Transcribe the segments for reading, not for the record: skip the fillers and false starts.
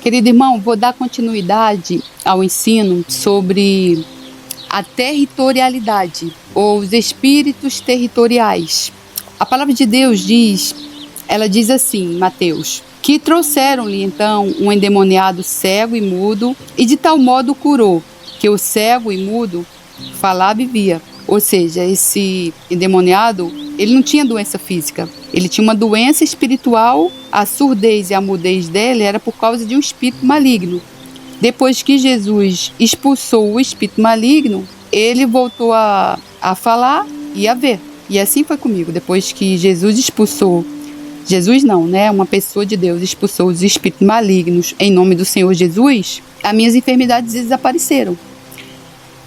Querido irmão, vou dar continuidade ao ensino sobre a territorialidade, ou os espíritos territoriais. A palavra de Deus ela diz assim, Mateus, que trouxeram-lhe então um endemoniado cego e mudo, e de tal modo o curou, que o cego e mudo falava e via. Ou seja, esse endemoniado, ele não tinha doença física, ele tinha uma doença espiritual. A surdez e a mudez dele era por causa de um espírito maligno. Depois que Jesus expulsou o espírito maligno, ele voltou a falar e a ver. E assim foi comigo. Depois que Jesus expulsou, Jesus não, né? Uma pessoa de Deus expulsou os espíritos malignos em nome do Senhor Jesus, as minhas enfermidades desapareceram.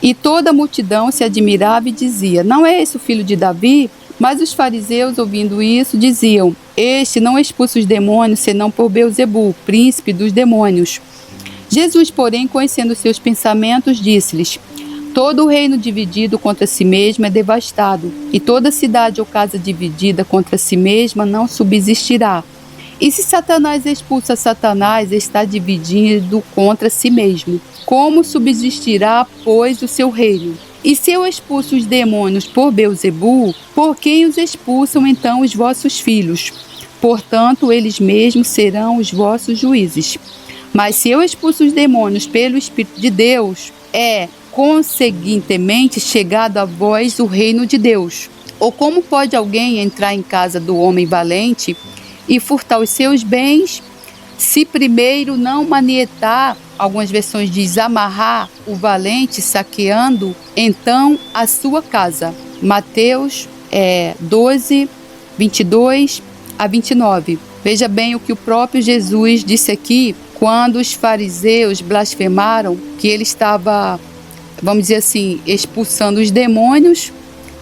E toda a multidão se admirava e dizia, não é esse o filho de Davi? Mas os fariseus, ouvindo isso, diziam, este não expulsa os demônios, senão por Beelzebu, príncipe dos demônios. Jesus, porém, conhecendo seus pensamentos, disse-lhes, todo o reino dividido contra si mesmo é devastado, e toda cidade ou casa dividida contra si mesma não subsistirá. E se Satanás expulsa Satanás, está dividido contra si mesmo. Como subsistirá, pois, o seu reino? E se eu expulso os demônios por Beelzebu, por quem os expulsam então os vossos filhos? Portanto, eles mesmos serão os vossos juízes. Mas se eu expulso os demônios pelo Espírito de Deus, é, conseguintemente, chegado a vós o reino de Deus. Ou como pode alguém entrar em casa do homem valente e furtar os seus bens, se primeiro não manietar, algumas versões diz amarrar o valente saqueando, então a sua casa. Mateus 12, 22 a 29. Veja bem o que o próprio Jesus disse aqui, quando os fariseus blasfemaram que ele estava, vamos dizer assim, expulsando os demônios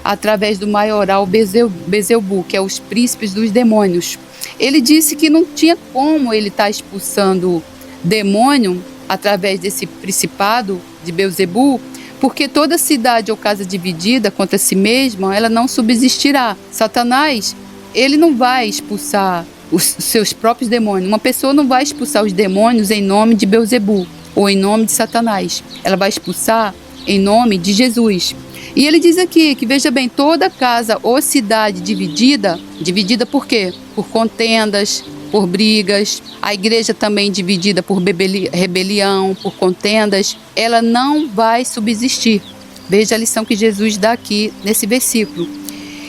através do maioral Beelzebu, que é os príncipes dos demônios. Ele disse que não tinha como ele estar expulsando demônio através desse principado de Beelzebu, porque toda cidade ou casa dividida contra si mesma, ela não subsistirá. Satanás, ele não vai expulsar os seus próprios demônios. Uma pessoa não vai expulsar os demônios em nome de Beelzebu ou em nome de Satanás. Ela vai expulsar em nome de Jesus. E ele diz aqui que, veja bem, toda casa ou cidade dividida por quê? Por contendas, por brigas. A igreja também dividida por rebelião, por contendas, ela não vai subsistir. Veja a lição que Jesus dá aqui nesse versículo.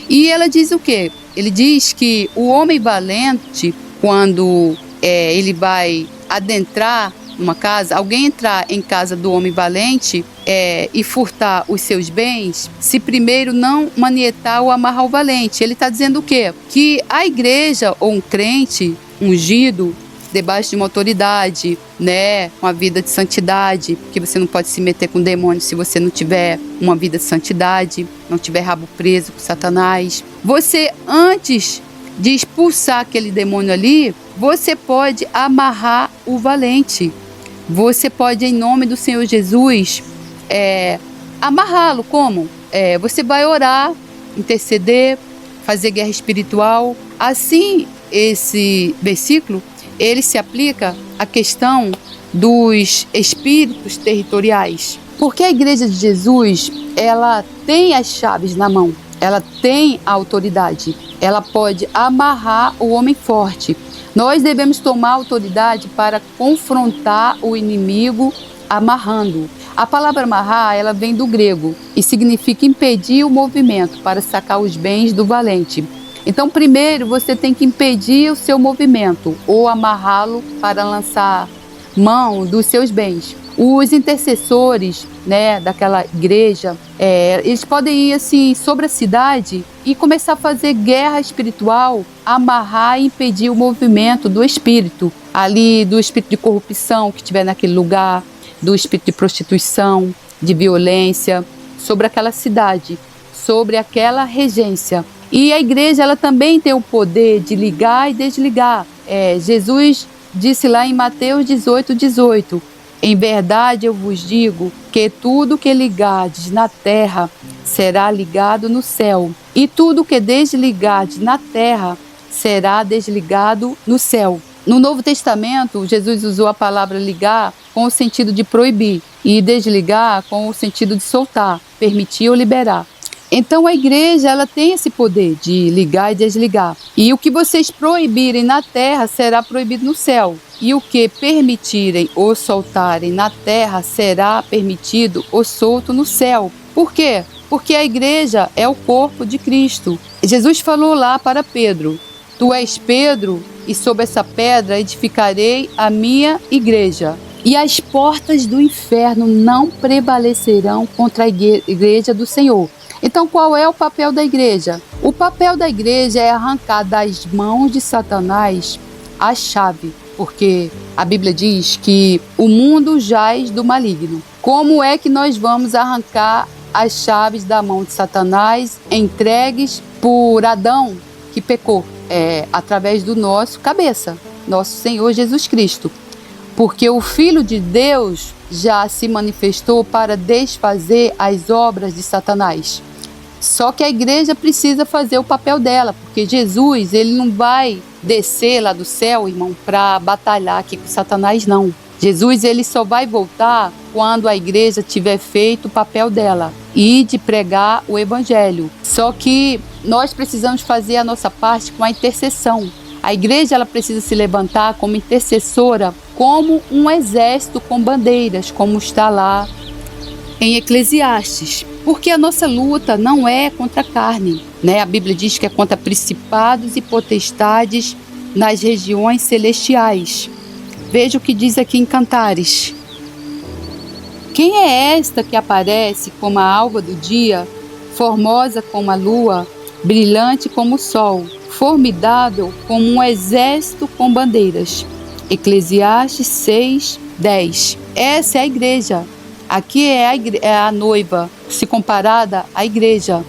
E ela diz o quê? Ele diz que o homem valente, quando ele vai adentrar uma casa, alguém entrar em casa do homem valente e furtar os seus bens, se primeiro não manietar ou amarrar o valente. Ele está dizendo o quê? Que a igreja ou um crente ungido, debaixo de uma autoridade, né, uma vida de santidade, porque você não pode se meter com demônio se você não tiver uma vida de santidade, não tiver rabo preso com Satanás. Você, antes de expulsar aquele demônio ali, você pode amarrar o valente. Você pode, em nome do Senhor Jesus, amarrá-lo. Como? Você vai orar, interceder, fazer guerra espiritual. Assim, esse versículo, ele se aplica à questão dos espíritos territoriais. Porque a igreja de Jesus, ela tem as chaves na mão, ela tem a autoridade, ela pode amarrar o homem forte. Nós devemos tomar autoridade para confrontar o inimigo amarrando. A palavra amarrar, ela vem do grego e significa impedir o movimento para sacar os bens do valente. Então, primeiro, você tem que impedir o seu movimento ou amarrá-lo para lançar mão dos seus bens. Os intercessores, né, daquela igreja, eles podem ir assim sobre a cidade e começar a fazer guerra espiritual, amarrar e impedir o movimento do espírito, ali do espírito de corrupção que estiver naquele lugar, do espírito de prostituição, de violência, sobre aquela cidade, sobre aquela regência. E a igreja, ela também tem o poder de ligar e desligar. Jesus disse lá em Mateus 18, 18, em verdade eu vos digo que tudo que ligardes na terra será ligado no céu, e tudo que desligardes na terra será desligado no céu. No Novo Testamento, Jesus usou a palavra ligar com o sentido de proibir e desligar com o sentido de soltar, permitir ou liberar. Então a igreja ela tem esse poder de ligar e desligar. E o que vocês proibirem na terra será proibido no céu. E o que permitirem ou soltarem na terra será permitido ou solto no céu. Por quê? Porque a igreja é o corpo de Cristo. Jesus falou lá para Pedro: Tu és Pedro, e sobre essa pedra edificarei a minha igreja. E as portas do inferno não prevalecerão contra a igreja do Senhor. Então, qual é o papel da igreja? O papel da igreja é arrancar das mãos de Satanás a chave, porque a Bíblia diz que o mundo jaz do maligno. Como é que nós vamos arrancar as chaves da mão de Satanás entregues por Adão, que pecou? Através do nosso cabeça, nosso Senhor Jesus Cristo. Porque o Filho de Deus já se manifestou para desfazer as obras de Satanás. Só que a igreja precisa fazer o papel dela, porque Jesus, ele não vai descer lá do céu, irmão, para batalhar aqui com Satanás, não. Jesus, ele só vai voltar quando a igreja tiver feito o papel dela e de pregar o evangelho. Só que nós precisamos fazer a nossa parte com a intercessão. A igreja ela precisa se levantar como intercessora, como um exército com bandeiras, como está lá em Eclesiastes. Porque a nossa luta não é contra a carne, né? A Bíblia diz que é contra principados e potestades nas regiões celestiais. Veja o que diz aqui em Cantares. Quem é esta que aparece como a alva do dia, formosa como a lua, brilhante como o sol, formidável como um exército com bandeiras? Eclesiastes 6:10. Essa é a igreja. Aqui é a noiva, se comparada à igreja.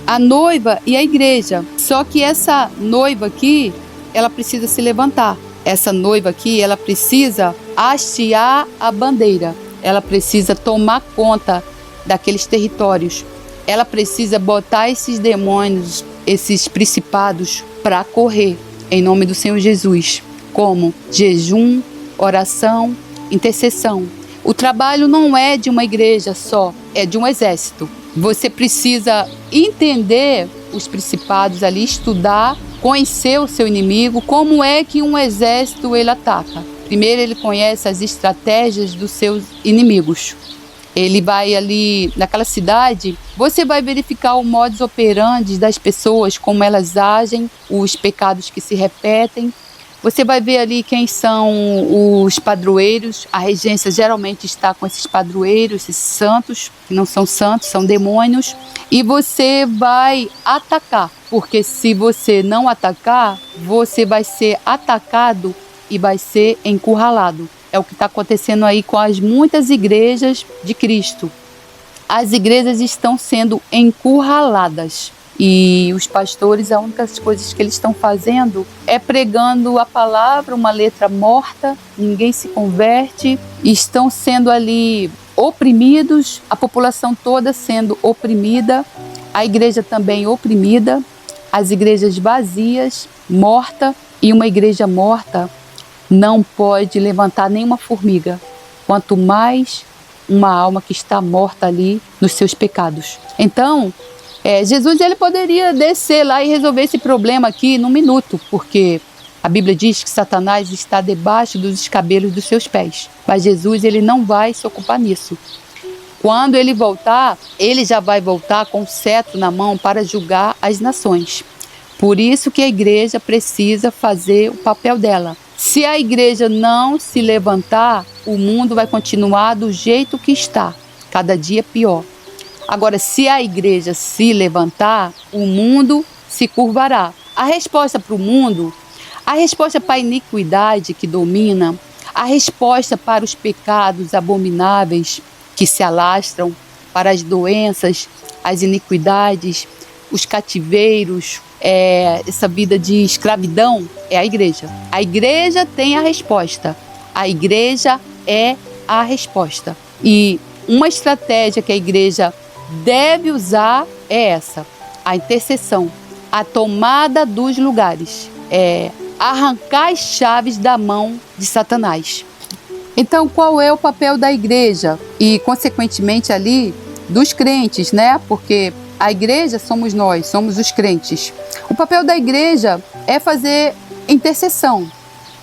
A noiva e a igreja. Só que essa noiva aqui, ela precisa se levantar. Essa noiva aqui, ela precisa hastear a bandeira. Ela precisa tomar conta daqueles territórios. Ela precisa botar esses demônios, esses principados, para correr, em nome do Senhor Jesus. Como jejum, oração, intercessão. O trabalho não é de uma igreja só, é de um exército. Você precisa entender os principados ali, estudar, conhecer o seu inimigo, como é que um exército ele ataca. Primeiro ele conhece as estratégias dos seus inimigos. Ele vai ali naquela cidade, você vai verificar o modus operandi das pessoas, como elas agem, os pecados que se repetem. Você vai ver ali quem são os padroeiros. A regência geralmente está com esses padroeiros, esses santos, que não são santos, são demônios. E você vai atacar, porque se você não atacar, você vai ser atacado e vai ser encurralado. É o que está acontecendo aí com as muitas igrejas de Cristo. As igrejas estão sendo encurraladas. E os pastores, a única coisa que eles estão fazendo é pregando a palavra, uma letra morta, ninguém se converte, estão sendo ali oprimidos, a população toda sendo oprimida, a igreja também oprimida, as igrejas vazias, morta, e uma igreja morta não pode levantar nenhuma formiga, quanto mais uma alma que está morta ali nos seus pecados. Então, Jesus ele poderia descer lá e resolver esse problema aqui num minuto, porque a Bíblia diz que Satanás está debaixo dos escabelos dos seus pés. Mas Jesus ele não vai se ocupar nisso. Quando ele voltar, ele já vai voltar com o cetro na mão para julgar as nações. Por isso que a igreja precisa fazer o papel dela. Se a igreja não se levantar, o mundo vai continuar do jeito que está, cada dia pior. Agora, se a igreja se levantar, o mundo se curvará. A resposta para o mundo, a resposta para a iniquidade que domina, a resposta para os pecados abomináveis que se alastram, para as doenças, as iniquidades, os cativeiros, essa vida de escravidão, é a igreja. A igreja tem a resposta. A igreja é a resposta. E uma estratégia que a igreja deve usar é essa: a intercessão, a tomada dos lugares. arrancar as chaves da mão de Satanás. Então, qual é o papel da igreja? E, consequentemente, ali, dos crentes, né? Porque a igreja somos nós, somos os crentes. O papel da igreja é fazer intercessão.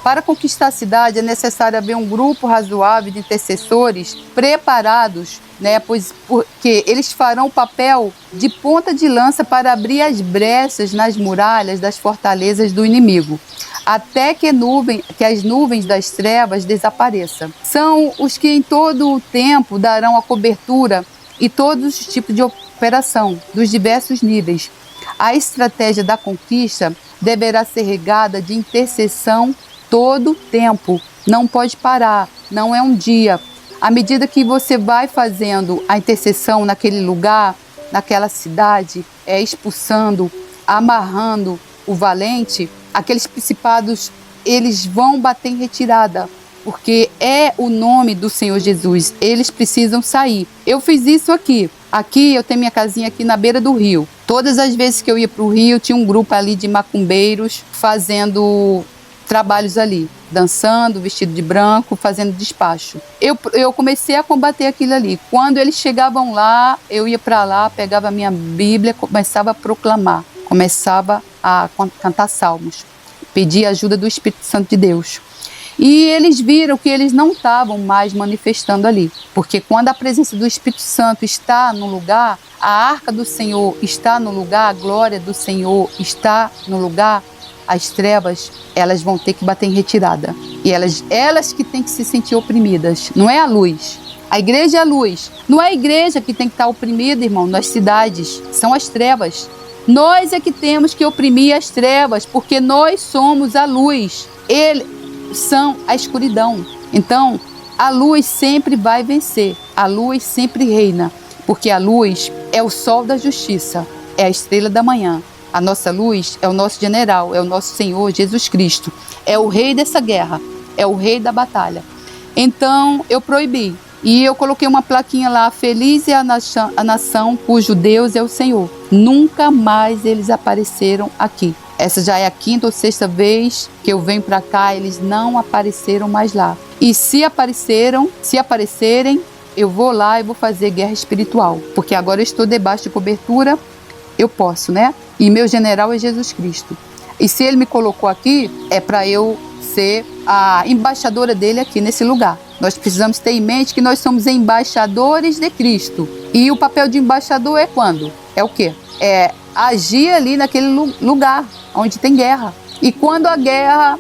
Para conquistar a cidade é necessário haver um grupo razoável de intercessores preparados, né? Porque eles farão o papel de ponta de lança para abrir as brechas nas muralhas das fortalezas do inimigo, até que as nuvens das trevas desapareçam. São os que em todo o tempo darão a cobertura e todos os tipos de operação, dos diversos níveis. A estratégia da conquista deverá ser regada de intercessão todo o tempo, não pode parar, não é um dia. À medida que você vai fazendo a intercessão naquele lugar, naquela cidade, expulsando, amarrando o valente, aqueles principados, eles vão bater em retirada, porque é o nome do Senhor Jesus, eles precisam sair. Eu fiz isso aqui. Aqui eu tenho minha casinha aqui na beira do rio. Todas as vezes que eu ia para o rio, tinha um grupo ali de macumbeiros fazendo trabalhos ali, dançando, vestido de branco, fazendo despacho. Eu comecei a combater aquilo ali. Quando eles chegavam lá, eu ia para lá, pegava a minha Bíblia, começava a proclamar, começava a cantar salmos, pedir a ajuda do Espírito Santo de Deus. E eles viram que eles não estavam mais manifestando ali, porque quando a presença do Espírito Santo está no lugar, a arca do Senhor está no lugar, a glória do Senhor está no lugar, as trevas, elas vão ter que bater em retirada. E elas que têm que se sentir oprimidas, não é a luz. A igreja é a luz. Não é a igreja que tem que estar oprimida, irmão, nas cidades. São as trevas. Nós é que temos que oprimir as trevas, porque nós somos a luz. Eles são a escuridão. Então, a luz sempre vai vencer. A luz sempre reina, porque a luz é o sol da justiça, é a estrela da manhã. A nossa luz é o nosso general, é o nosso Senhor Jesus Cristo. É o rei dessa guerra, é o rei da batalha. Então, eu proibi. E eu coloquei uma plaquinha lá, feliz é a nação cujo Deus é o Senhor. Nunca mais eles apareceram aqui. Essa já é a 5ª ou 6ª vez que eu venho para cá, eles não apareceram mais lá. E se aparecerem, eu vou lá e vou fazer guerra espiritual. Porque agora eu estou debaixo de cobertura, eu posso, né? E meu general é Jesus Cristo. E se ele me colocou aqui, é para eu ser a embaixadora dele aqui nesse lugar. Nós precisamos ter em mente que nós somos embaixadores de Cristo. E o papel de embaixador é quando? É o quê? É agir ali naquele lugar onde tem guerra. E quando a guerra,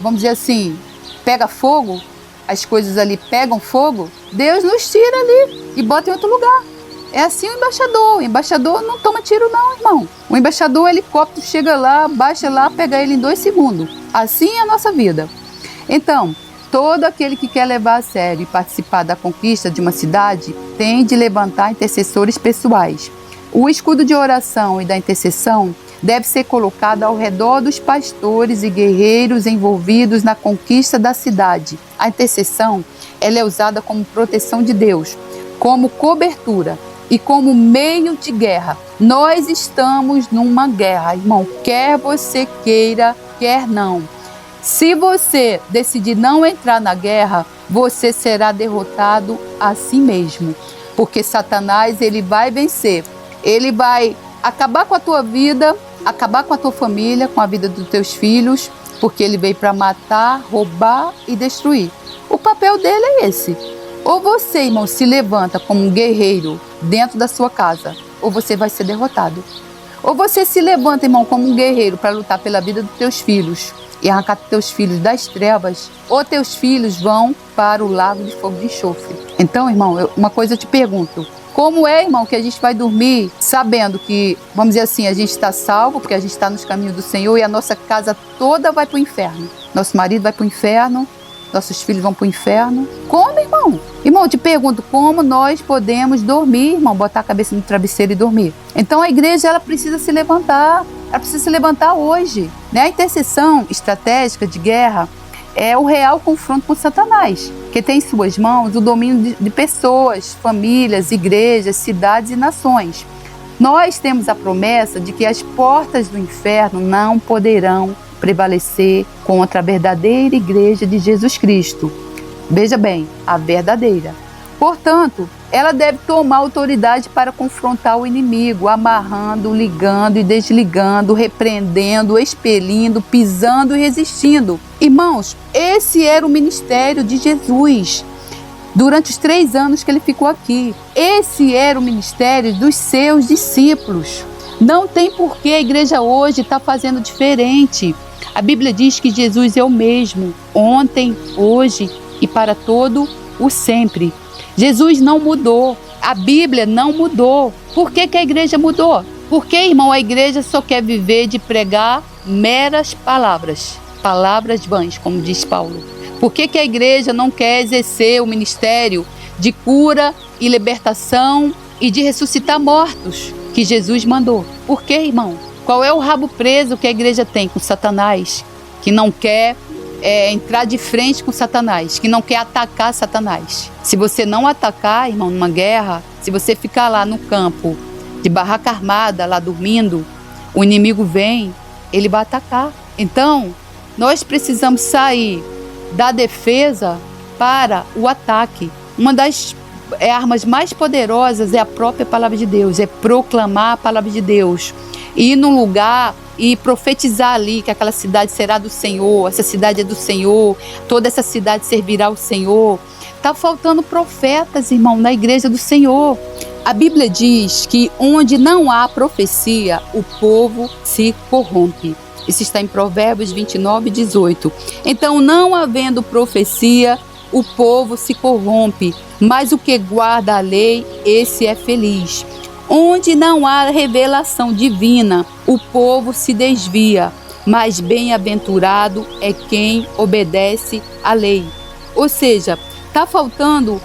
vamos dizer assim, pega fogo, as coisas ali pegam fogo, Deus nos tira ali e bota em outro lugar. É assim o embaixador. O embaixador não toma tiro não, irmão. O embaixador, o helicóptero chega lá, baixa lá, pega ele em 2 segundos. Assim é a nossa vida. Então, todo aquele que quer levar a sério e participar da conquista de uma cidade tem de levantar intercessores pessoais. O escudo de oração e da intercessão deve ser colocado ao redor dos pastores e guerreiros envolvidos na conquista da cidade. A intercessão, ela é usada como proteção de Deus, como cobertura e como meio de guerra. Nós estamos numa guerra, irmão, quer você queira, quer não. Se você decidir não entrar na guerra, você será derrotado a si mesmo, porque Satanás, ele vai vencer. Ele vai acabar com a tua vida, acabar com a tua família, com a vida dos teus filhos, porque ele veio para matar, roubar e destruir. O papel dele é esse. Ou você, irmão, se levanta como um guerreiro dentro da sua casa, ou você vai ser derrotado. Ou você se levanta, irmão, como um guerreiro para lutar pela vida dos teus filhos e arrancar teus filhos das trevas, ou teus filhos vão para o lago de fogo de enxofre. Então, irmão, uma coisa eu te pergunto. Como é, irmão, que a gente vai dormir sabendo que, vamos dizer assim, a gente está salvo, porque a gente está nos caminhos do Senhor e a nossa casa toda vai para o inferno. Nosso marido vai para o inferno, nossos filhos vão para o inferno. Como, irmão? Irmão, eu te pergunto, como nós podemos dormir, irmão, botar a cabeça no travesseiro e dormir? Então a igreja, ela precisa se levantar, ela precisa se levantar hoje, né? A intercessão estratégica de guerra é o real confronto com Satanás, que tem em suas mãos o domínio de pessoas, famílias, igrejas, cidades e nações. Nós temos a promessa de que as portas do inferno não poderão prevalecer contra a verdadeira igreja de Jesus Cristo. Veja bem, a verdadeira. Portanto, ela deve tomar autoridade para confrontar o inimigo, amarrando, ligando e desligando, repreendendo, expelindo, pisando e resistindo. Irmãos, esse era o ministério de Jesus durante os 3 anos que ele ficou aqui. Esse era o ministério dos seus discípulos. Não tem por que a igreja hoje estar fazendo diferente. A Bíblia diz que Jesus é o mesmo, ontem, hoje e para todo o sempre. Jesus não mudou, a Bíblia não mudou. Por que a igreja mudou? Porque, irmão, a igreja só quer viver de pregar meras palavras, palavras vãs, como diz Paulo. Por que a igreja não quer exercer o ministério de cura e libertação e de ressuscitar mortos que Jesus mandou? Por que, irmão? Qual é o rabo preso que a igreja tem com Satanás, que não quer entrar de frente com Satanás, que não quer atacar Satanás? Se você não atacar, irmão, numa guerra, se você ficar lá no campo de barraca armada, lá dormindo, o inimigo vem, ele vai atacar. Então, nós precisamos sair da defesa para o ataque. Uma das armas mais poderosas é a própria palavra de Deus, é proclamar a palavra de Deus, ir num lugar e profetizar ali que aquela cidade será do Senhor, essa cidade é do Senhor, toda essa cidade servirá ao Senhor. Está faltando profetas, irmão, na igreja do Senhor. A Bíblia diz que onde não há profecia, o povo se corrompe. Isso está em Provérbios 29, 18. Então, não havendo profecia, o povo se corrompe, mas o que guarda a lei, esse é feliz. Onde não há revelação divina, o povo se desvia, mas bem-aventurado é quem obedece à lei. Ou seja, está faltando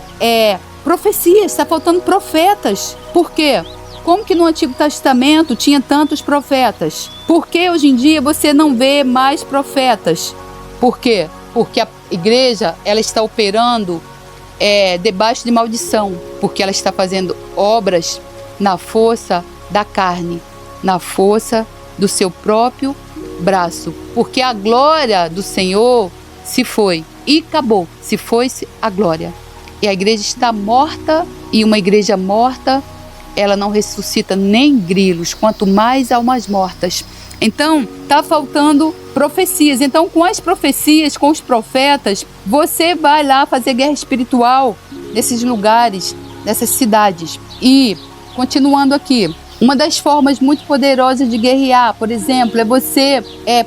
profecias, está faltando profetas. Por quê? Como que no Antigo Testamento tinha tantos profetas? Por que hoje em dia você não vê mais profetas? Por quê? Porque a igreja ela está operando debaixo de maldição, porque ela está fazendo obras na força da carne, na força do seu próprio braço, porque a glória do Senhor se foi e acabou, se foi-se a glória. E a igreja está morta, e uma igreja morta, ela não ressuscita nem grilos, quanto mais almas mortas. Então, está faltando profecias. Então, com as profecias, com os profetas, você vai lá fazer guerra espiritual nesses lugares, nessas cidades. E, continuando aqui, uma das formas muito poderosas de guerrear, por exemplo, é você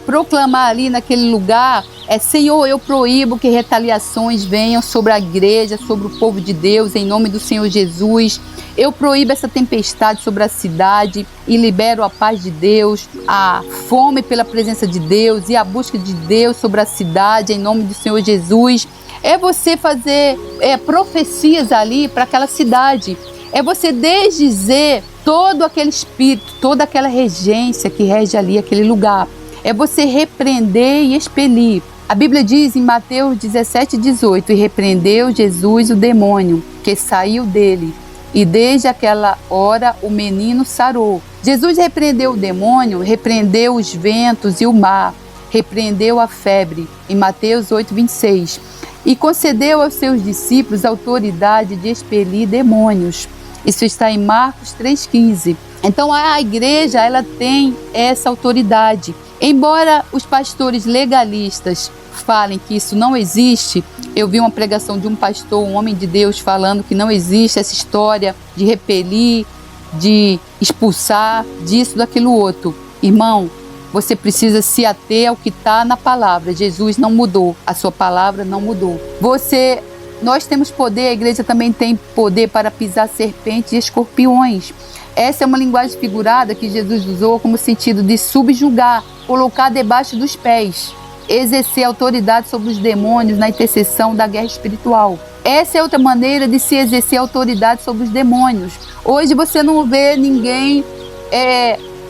proclamar ali naquele lugar, Senhor, eu proíbo que retaliações venham sobre a igreja, sobre o povo de Deus, em nome do Senhor Jesus. Eu proíbo essa tempestade sobre a cidade e libero a paz de Deus, a fome pela presença de Deus e a busca de Deus sobre a cidade, em nome do Senhor Jesus. É você fazer profecias ali para aquela cidade. É você desdizer todo aquele espírito, toda aquela regência que rege ali aquele lugar. É você repreender e expelir. A Bíblia diz em Mateus 17, 18, e repreendeu Jesus o demônio que saiu dele, e desde aquela hora o menino sarou. Jesus repreendeu o demônio, repreendeu os ventos e o mar, repreendeu a febre, em Mateus 8, 26, e concedeu aos seus discípulos a autoridade de expelir demônios. Isso está em Marcos 3,15. Então a igreja ela tem essa autoridade. Embora os pastores legalistas falem que isso não existe, eu vi uma pregação de um pastor, um homem de Deus, falando que não existe essa história de repelir, de expulsar, disso, daquilo outro. Irmão, você precisa se ater ao que está na palavra. Jesus não mudou, a sua palavra não mudou. Nós temos poder, a igreja também tem poder para pisar serpentes e escorpiões. Essa é uma linguagem figurada que Jesus usou como sentido de subjugar, colocar debaixo dos pés, exercer autoridade sobre os demônios na intercessão da guerra espiritual. Essa é outra maneira de se exercer autoridade sobre os demônios. Hoje você não vê ninguém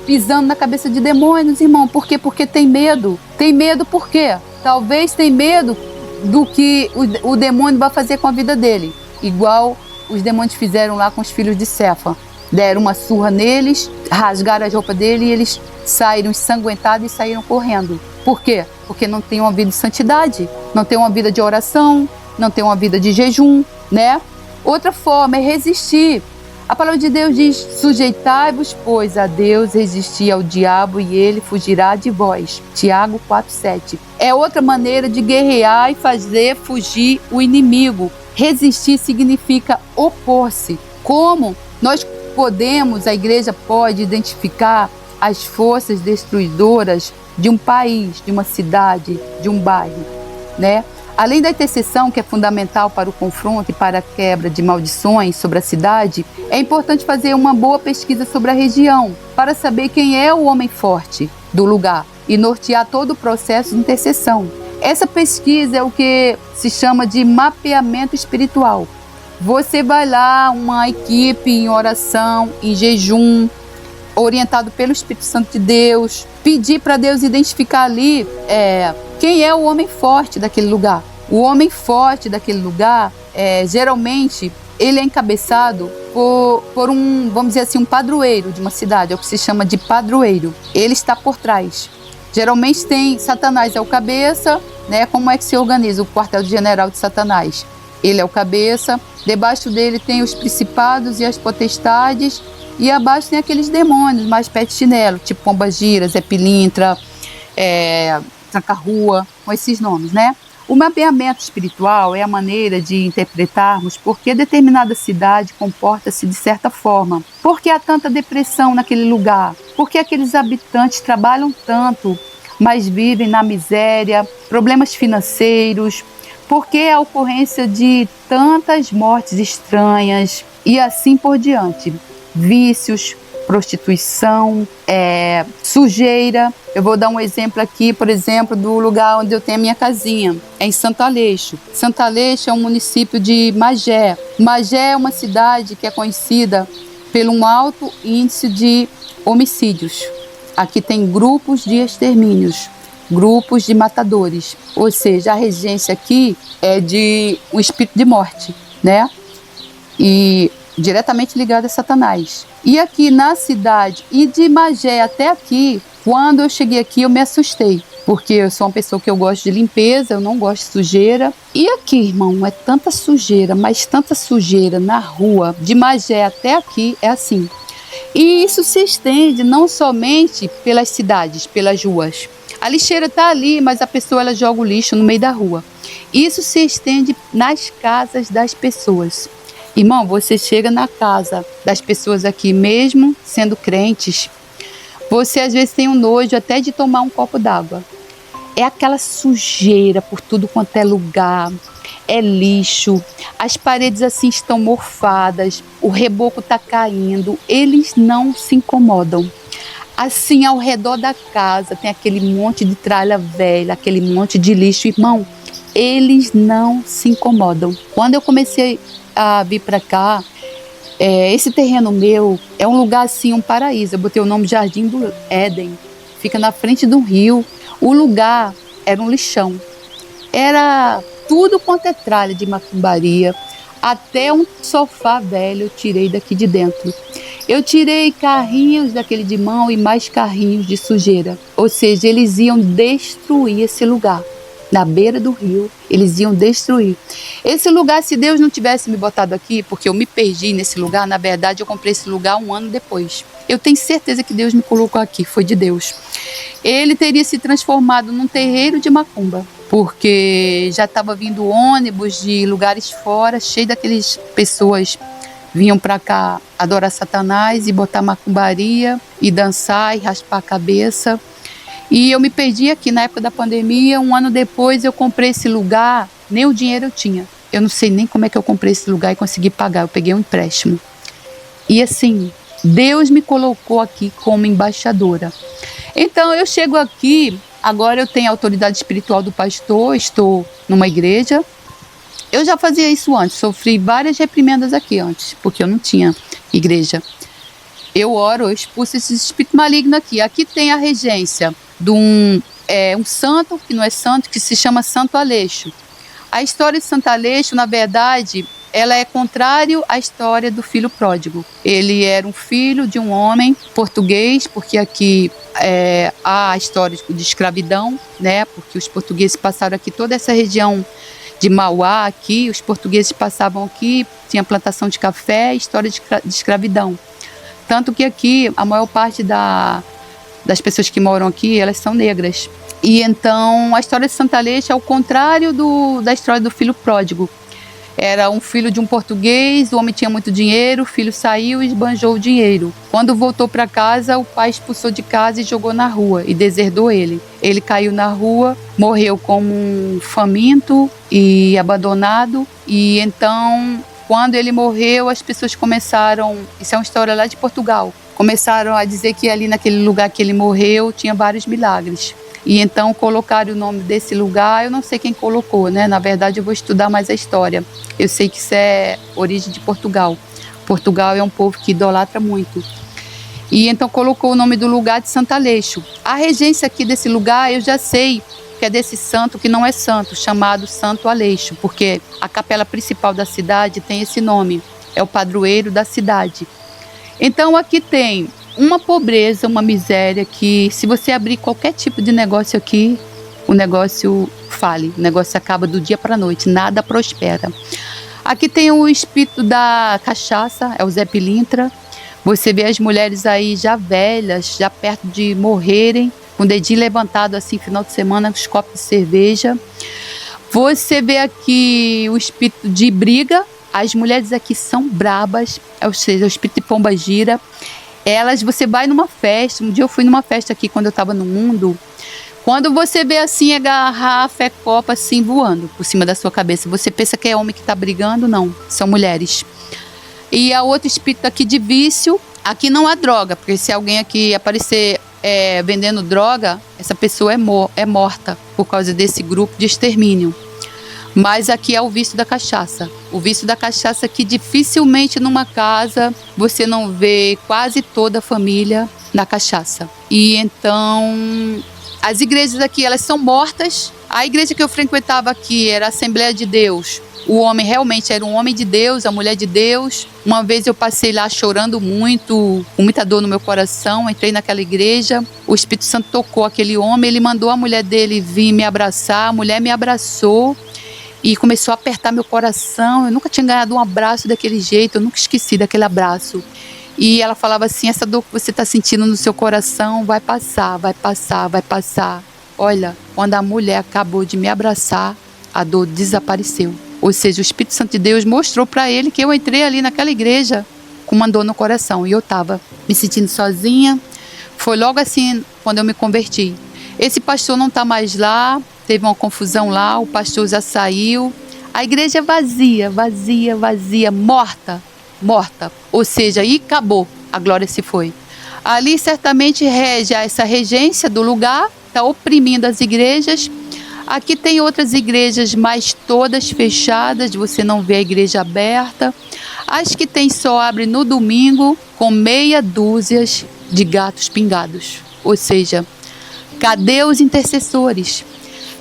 pisando na cabeça de demônios, irmão. Por quê? Porque tem medo. Tem medo por quê? Talvez tem medo do que o demônio vai fazer com a vida dele. Igual os demônios fizeram lá com os filhos de Cefa. Deram uma surra neles, rasgaram as roupas dele e eles saíram ensanguentados e saíram correndo. Por quê? Porque não tem uma vida de santidade, não tem uma vida de oração, não tem uma vida de jejum, né? Outra forma é resistir. A palavra de Deus diz: sujeitai-vos, pois, a Deus, resistir ao diabo e ele fugirá de vós. Tiago 4,7. É outra maneira de guerrear e fazer fugir o inimigo. Resistir significa opor-se. Como nós podemos, a igreja pode identificar as forças destruidoras de um país, de uma cidade, de um bairro, né? Além da intercessão, que é fundamental para o confronto e para a quebra de maldições sobre a cidade, é importante fazer uma boa pesquisa sobre a região, para saber quem é o homem forte do lugar e nortear todo o processo de intercessão. Essa pesquisa é o que se chama de mapeamento espiritual. Você vai lá, uma equipe em oração, em jejum, orientado pelo Espírito Santo de Deus, pedir para Deus identificar ali quem é o homem forte daquele lugar. O homem forte daquele lugar, geralmente, ele é encabeçado por um, vamos dizer assim, um padroeiro de uma cidade, é o que se chama de padroeiro. Ele está por trás. Geralmente tem, Satanás é o cabeça, né? Como é que se organiza o quartel-general de Satanás? Ele é o cabeça, debaixo dele tem os principados e as potestades, e abaixo tem aqueles demônios mais pé de chinelo, tipo Pombagira, Zé Pilintra, Tranca-Rua, com esses nomes, né? O mapeamento espiritual é a maneira de interpretarmos por que determinada cidade comporta-se de certa forma. Por que há tanta depressão naquele lugar? Por que aqueles habitantes trabalham tanto, mas vivem na miséria, problemas financeiros? Por que a ocorrência de tantas mortes estranhas e assim por diante? Vícios, prostituição, sujeira. Eu vou dar um exemplo aqui, por exemplo, do lugar onde eu tenho a minha casinha, é em Santo Aleixo. Santo Aleixo é um município de Magé. Magé é uma cidade que é conhecida pelo um alto índice de homicídios. Aqui tem grupos de extermínios, grupos de matadores, ou seja, a regência aqui é de um espírito de morte, né? E diretamente ligado a Satanás. E aqui na cidade, e de Magé até aqui, quando eu cheguei aqui eu me assustei, porque eu sou uma pessoa que eu gosto de limpeza, eu não gosto de sujeira. E aqui, irmão, é tanta sujeira, mas tanta sujeira na rua, de Magé até aqui, é assim. E isso se estende não somente pelas cidades, pelas ruas. A lixeira está ali, mas a pessoa ela joga o lixo no meio da rua. Isso se estende nas casas das pessoas. Irmão, você chega na casa das pessoas aqui, mesmo sendo crentes, você às vezes tem um nojo até de tomar um copo d'água. É aquela sujeira por tudo quanto é lugar, é lixo, as paredes assim estão mofadas, o reboco está caindo, eles não se incomodam. Assim, ao redor da casa tem aquele monte de tralha velha, aquele monte de lixo, irmão, eles não se incomodam. Quando eu comecei a vir para cá, esse terreno meu é um lugar assim, um paraíso. Eu botei o nome Jardim do Éden, fica na frente do rio. O lugar era um lixão, era tudo quanto é tralha de macumbaria, até um sofá velho eu tirei daqui de dentro. Eu tirei carrinhos daquele de mão e mais carrinhos de sujeira, ou seja, eles iam destruir esse lugar. Na beira do rio, eles iam destruir. Esse lugar, se Deus não tivesse me botado aqui, porque eu me perdi nesse lugar, na verdade eu comprei esse lugar 1 ano depois. Eu tenho certeza que Deus me colocou aqui, foi de Deus. Ele teria se transformado num terreiro de macumba, porque já estava vindo ônibus de lugares fora, cheio daquelas pessoas vinham para cá adorar Satanás e botar macumbaria e dançar e raspar a cabeça. E eu me perdi aqui na época da pandemia. 1 ano depois eu comprei esse lugar, nem o dinheiro eu tinha. Eu não sei nem como é que eu comprei esse lugar e consegui pagar, eu peguei um empréstimo. E assim, Deus me colocou aqui como embaixadora. Então eu chego aqui, agora eu tenho a autoridade espiritual do pastor, estou numa igreja. Eu já fazia isso antes, sofri várias reprimendas aqui antes, porque eu não tinha igreja. Eu oro, eu expulso esse espírito maligno aqui. Aqui tem a regência de um santo, que não é santo, que se chama Santo Aleixo. A história de Santo Aleixo, na verdade, ela é contrário à história do filho pródigo. Ele era um filho de um homem português, porque aqui há a história de escravidão, né? Porque os portugueses passaram aqui, toda essa região de Mauá aqui, os portugueses passavam aqui, tinha plantação de café, história de escravidão. Tanto que aqui, a maior parte das pessoas que moram aqui, elas são negras. E então, a história de Santo Aleixo é o contrário da história do filho pródigo. Era um filho de um português, o homem tinha muito dinheiro, o filho saiu e esbanjou o dinheiro. Quando voltou para casa, o pai expulsou de casa e jogou na rua e deserdou ele. Ele caiu na rua, morreu como um faminto e abandonado. E então, quando ele morreu, as pessoas começaram... Isso é uma história lá de Portugal. Começaram a dizer que ali naquele lugar que ele morreu tinha vários milagres. E então colocaram o nome desse lugar, eu não sei quem colocou, né? Na verdade eu vou estudar mais a história. Eu sei que isso é origem de Portugal. Portugal é um povo que idolatra muito. E então colocou o nome do lugar de Santo Aleixo. A regência aqui desse lugar eu já sei que é desse santo que não é santo, chamado Santo Aleixo, porque a capela principal da cidade tem esse nome, é o padroeiro da cidade. Então aqui tem uma pobreza, uma miséria que se você abrir qualquer tipo de negócio aqui, o negócio fale, o negócio acaba do dia para a noite, nada prospera. Aqui tem o espírito da cachaça, é o Zé Pilintra. Você vê as mulheres aí já velhas, já perto de morrerem, com o dedinho levantado assim, final de semana, com os copos de cerveja. Você vê aqui o espírito de briga. As mulheres aqui são brabas, ou seja, o espírito de pombagira. Você vai numa festa, um dia eu fui numa festa aqui quando eu estava no mundo, quando você vê assim a garrafa, copa assim voando por cima da sua cabeça, você pensa que é homem que está brigando? Não, são mulheres. E a outro espírito aqui de vício, aqui não há droga, porque se alguém aqui aparecer vendendo droga, essa pessoa é morta por causa desse grupo de extermínio. Mas aqui é o vício da cachaça. O vício da cachaça que dificilmente numa casa você não vê quase toda a família na cachaça. E então as igrejas aqui elas são mortas. A igreja que eu frequentava aqui era a Assembleia de Deus. O homem realmente era um homem de Deus, a mulher de Deus. Uma vez eu passei lá chorando muito, com muita dor no meu coração. Entrei naquela igreja, o Espírito Santo tocou aquele homem, ele mandou a mulher dele vir me abraçar. A mulher me abraçou e começou a apertar meu coração. Eu nunca tinha ganhado um abraço daquele jeito, eu nunca esqueci daquele abraço. E ela falava assim, essa dor que você está sentindo no seu coração vai passar, vai passar, vai passar. Olha, quando a mulher acabou de me abraçar, a dor desapareceu. Ou seja, o Espírito Santo de Deus mostrou para ele que eu entrei ali naquela igreja com uma dor no coração. E eu estava me sentindo sozinha. Foi logo assim quando eu me converti. Esse pastor não está mais lá, teve uma confusão lá, o pastor já saiu. A igreja é vazia, vazia, vazia, morta, morta. Ou seja, aí acabou, a glória se foi. Ali certamente rege essa regência do lugar, está oprimindo as igrejas. Aqui tem outras igrejas, mas todas fechadas, você não vê a igreja aberta. As que tem só abre no domingo, com meia dúzia de gatos pingados. Ou seja, cadê os intercessores?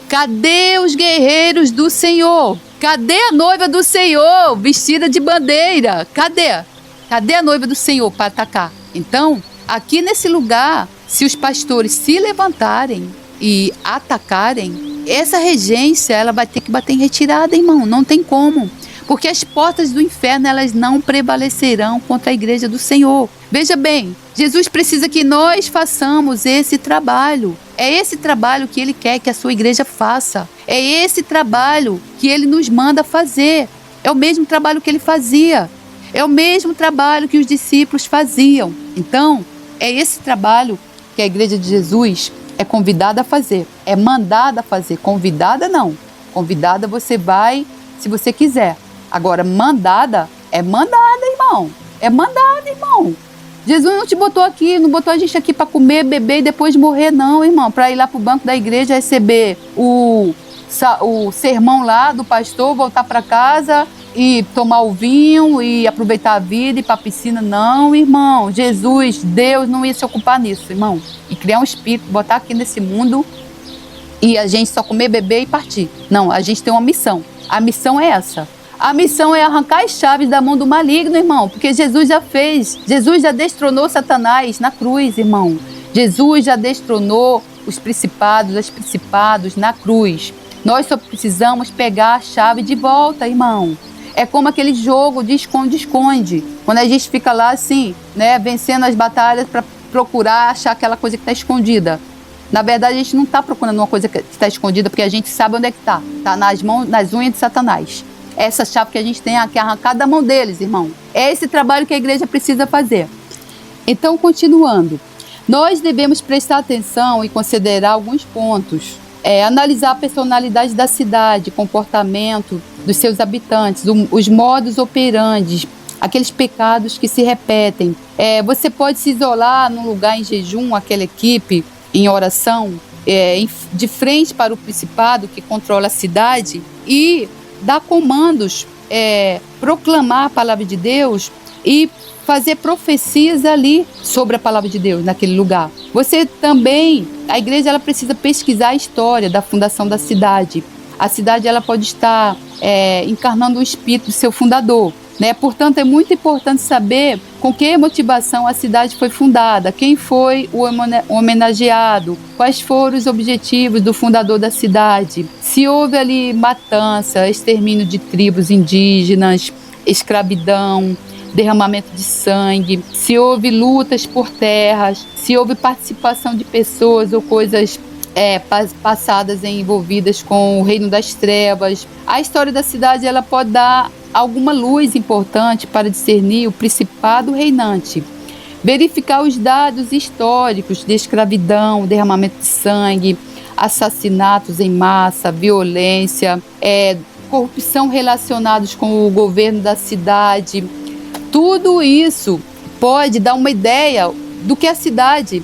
Cadê os guerreiros do Senhor? Cadê a noiva do Senhor vestida de bandeira? Cadê? Cadê a noiva do Senhor para atacar? Então, aqui nesse lugar, se os pastores se levantarem e atacarem, essa regência ela vai ter que bater em retirada, irmão. Não tem como. Porque as portas do inferno elas não prevalecerão contra a igreja do Senhor. Veja bem, Jesus precisa que nós façamos esse trabalho. É esse trabalho que Ele quer que a sua igreja faça. É esse trabalho que Ele nos manda fazer. É o mesmo trabalho que Ele fazia. É o mesmo trabalho que os discípulos faziam. Então, é esse trabalho que a igreja de Jesus é convidada a fazer. É mandada a fazer. Convidada não. Convidada você vai se você quiser. Agora, mandada é mandada, irmão. É mandada, irmão. Jesus não te botou aqui, não botou a gente aqui para comer, beber e depois morrer, não, irmão. Para ir lá para o banco da igreja receber o sermão lá do pastor, voltar para casa e tomar o vinho e aproveitar a vida e ir para a piscina. Não, irmão. Jesus, Deus não ia se ocupar nisso, irmão. E criar um espírito, botar aqui nesse mundo e a gente só comer, beber e partir. Não, a gente tem uma missão. A missão é essa. A missão é arrancar as chaves da mão do maligno, irmão, porque Jesus já fez. Jesus já destronou Satanás na cruz, irmão. Jesus já destronou os principados na cruz. Nós só precisamos pegar a chave de volta, irmão. É como aquele jogo de esconde-esconde. Quando a gente fica lá assim, né, vencendo as batalhas para procurar achar aquela coisa que está escondida. Na verdade, a gente não está procurando uma coisa que está escondida, porque a gente sabe onde é que está. Está nas mãos, nas unhas de Satanás. Essa chave que a gente tem que arrancar da mão deles, irmão. É esse trabalho que a igreja precisa fazer. Então, continuando. Nós devemos prestar atenção e considerar alguns pontos. Analisar a personalidade da cidade, comportamento dos seus habitantes, os modus operandi, aqueles pecados que se repetem. Você pode se isolar num lugar em jejum, aquela equipe, em oração, de frente para o principado que controla a cidade e dar comandos, proclamar a palavra de Deus e fazer profecias ali sobre a palavra de Deus naquele lugar. Você também, a igreja ela precisa pesquisar a história da fundação da cidade. A cidade ela pode estar encarnando o espírito do seu fundador, né? Portanto, é muito importante saber com que motivação a cidade foi fundada, quem foi o homenageado, quais foram os objetivos do fundador da cidade, se houve ali matança, extermínio de tribos indígenas, escravidão, derramamento de sangue, se houve lutas por terras, se houve participação de pessoas ou coisas passadas envolvidas com o reino das trevas. A história da cidade ela pode dar alguma luz importante para discernir o principado reinante. Verificar os dados históricos de escravidão, derramamento de sangue, assassinatos em massa, violência, corrupção relacionados com o governo da cidade. Tudo isso pode dar uma ideia do que a cidade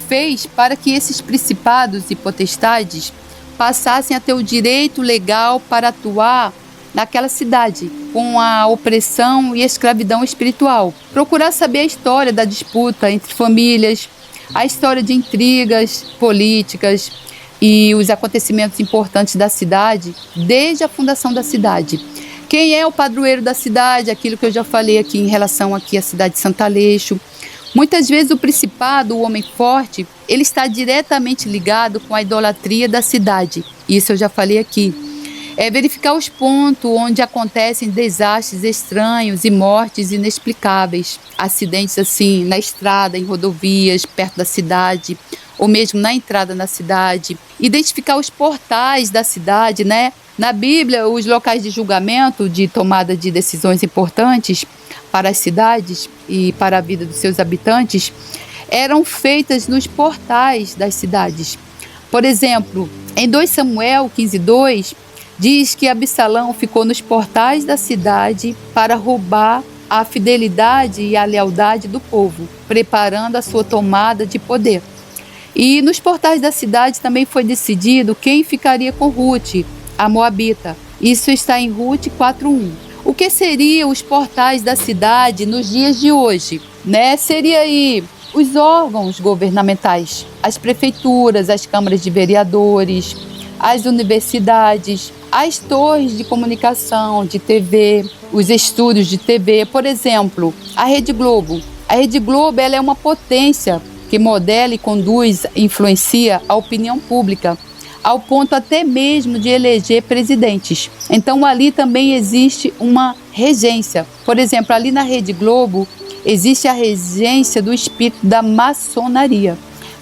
fez para que esses principados e potestades passassem a ter o direito legal para atuar naquela cidade, com a opressão e a escravidão espiritual. Procurar saber a história da disputa entre famílias, a história de intrigas políticas e os acontecimentos importantes da cidade, desde a fundação da cidade. Quem é o padroeiro da cidade? Aquilo que eu já falei aqui em relação aqui à cidade de Santo Aleixo. Muitas vezes o principado, o homem forte, ele está diretamente ligado com a idolatria da cidade. Isso eu já falei aqui. Verificar os pontos onde acontecem desastres estranhos e mortes inexplicáveis. Acidentes assim na estrada, em rodovias, perto da cidade, ou mesmo na entrada na cidade. Identificar os portais da cidade, né? Na Bíblia, os locais de julgamento, de tomada de decisões importantes para as cidades e para a vida dos seus habitantes, eram feitas nos portais das cidades. Por exemplo, em 2 Samuel 15:2, diz que Absalão ficou nos portais da cidade para roubar a fidelidade e a lealdade do povo, preparando a sua tomada de poder. E nos portais da cidade também foi decidido quem ficaria com Ruth, a Moabita. Isso está em Ruth 4:1. O que seriam os portais da cidade nos dias de hoje? Seria aí os órgãos governamentais, as prefeituras, as câmaras de vereadores, as universidades, as torres de comunicação, de TV, os estúdios de TV. Por exemplo, a Rede Globo. A Rede Globo ela é uma potência que modela e conduz, influencia a opinião pública, ao ponto até mesmo de eleger presidentes. Então ali também existe uma regência. Por exemplo, ali na Rede Globo existe a regência do espírito da maçonaria.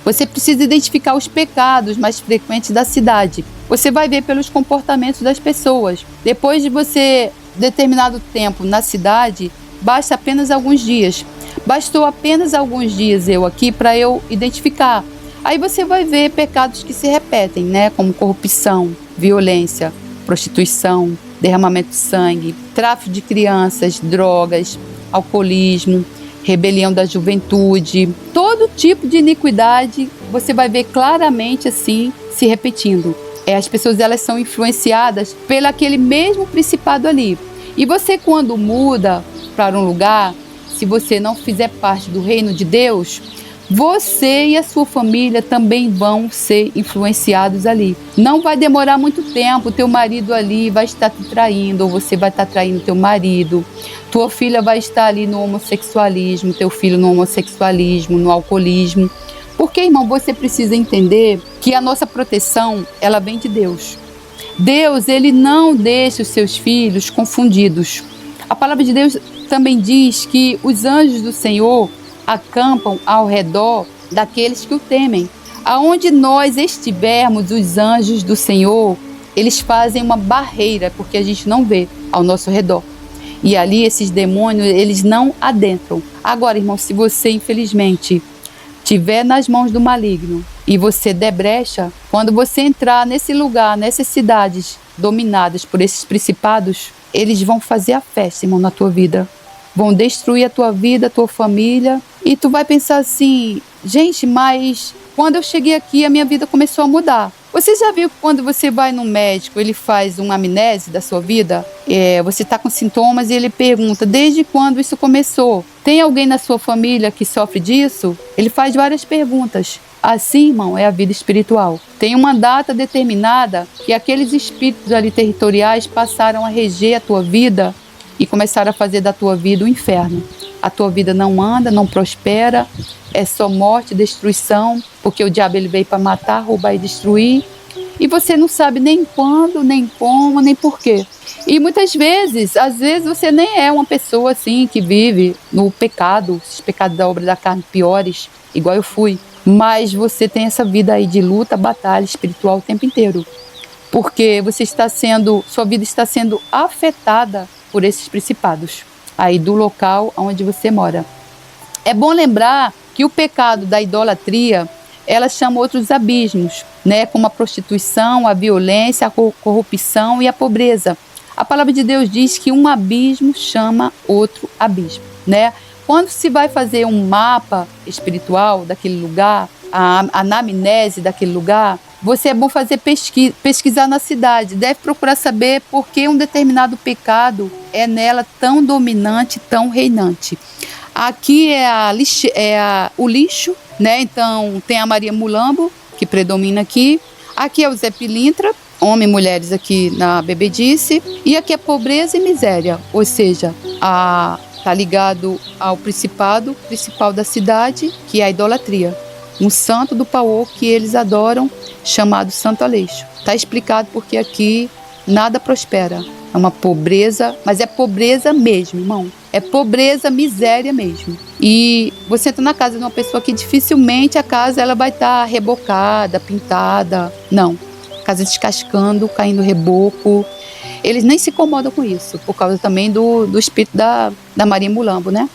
Você precisa identificar os pecados mais frequentes da cidade. Você vai ver pelos comportamentos das pessoas. Depois de você determinado tempo na cidade, basta apenas alguns dias. Bastou apenas alguns dias eu aqui para eu identificar. Aí você vai ver pecados que se repetem, né? Como corrupção, violência, prostituição, derramamento de sangue, tráfico de crianças, drogas, alcoolismo, rebelião da juventude. Todo tipo de iniquidade você vai ver claramente assim se repetindo. As pessoas elas são influenciadas pelo aquele mesmo principado ali. E você quando muda para um lugar, se você não fizer parte do reino de Deus, você e a sua família também vão ser influenciados ali. Não vai demorar muito tempo, teu marido ali vai estar te traindo, ou você vai estar traindo teu marido. Tua filha vai estar ali no homossexualismo, teu filho no homossexualismo, no alcoolismo. Porque, irmão, você precisa entender que a nossa proteção, ela vem de Deus. Deus, ele não deixa os seus filhos confundidos. A palavra de Deus também diz que os anjos do Senhor acampam ao redor daqueles que o temem. Aonde nós estivermos, os anjos do Senhor, eles fazem uma barreira, porque a gente não vê ao nosso redor. E ali esses demônios, eles não adentram. Agora, irmão, se você, infelizmente, estiver nas mãos do maligno e você der brecha, quando você entrar nesse lugar, nessas cidades dominadas por esses principados, eles vão fazer a festa, irmão, na tua vida. Vão destruir a tua vida, a tua família. E tu vai pensar assim, gente, mas quando eu cheguei aqui, a minha vida começou a mudar. Você já viu que quando você vai no médico, ele faz uma amnese da sua vida? Você está com sintomas e ele pergunta, desde quando isso começou? Tem alguém na sua família que sofre disso? Ele faz várias perguntas. Assim, irmão, é a vida espiritual. Tem uma data determinada que aqueles espíritos ali territoriais passaram a reger a tua vida e começaram a fazer da tua vida um inferno. A tua vida não anda, não prospera, é só morte, destruição, porque o diabo ele veio para matar, roubar e destruir. E você não sabe nem quando, nem como, nem porquê. E muitas vezes, às vezes você nem é uma pessoa assim que vive no pecado, esses pecados da obra da carne piores, igual eu fui. Mas você tem essa vida aí de luta, batalha espiritual o tempo inteiro. Porque sua vida está sendo afetada por esses principados aí do local onde você mora. É bom lembrar que o pecado da idolatria, ela chama outros abismos, né? Como a prostituição, a violência, a corrupção e a pobreza. A palavra de Deus diz que um abismo chama outro abismo, né? Quando se vai fazer um mapa espiritual daquele lugar, a anamnese daquele lugar, é bom fazer pesquisar na cidade. Deve procurar saber por que um determinado pecado é nela tão dominante, tão reinante. Aqui o lixo, né? Então tem a Maria Mulambo, que predomina aqui. Aqui é o Zé Pilintra, homem e mulheres aqui na bebedice. E aqui é pobreza e miséria, ou seja, está ligado ao principal da cidade, que é a idolatria. Um santo do Paô que eles adoram, chamado Santo Aleixo. Está explicado porque aqui nada prospera. É uma pobreza, mas é pobreza mesmo, irmão. É pobreza, miséria mesmo. E você entra na casa de uma pessoa que dificilmente a casa ela vai estar rebocada, pintada. Não. Casa descascando, caindo reboco. Eles nem se incomodam com isso, por causa também do espírito da Maria Mulambo, né?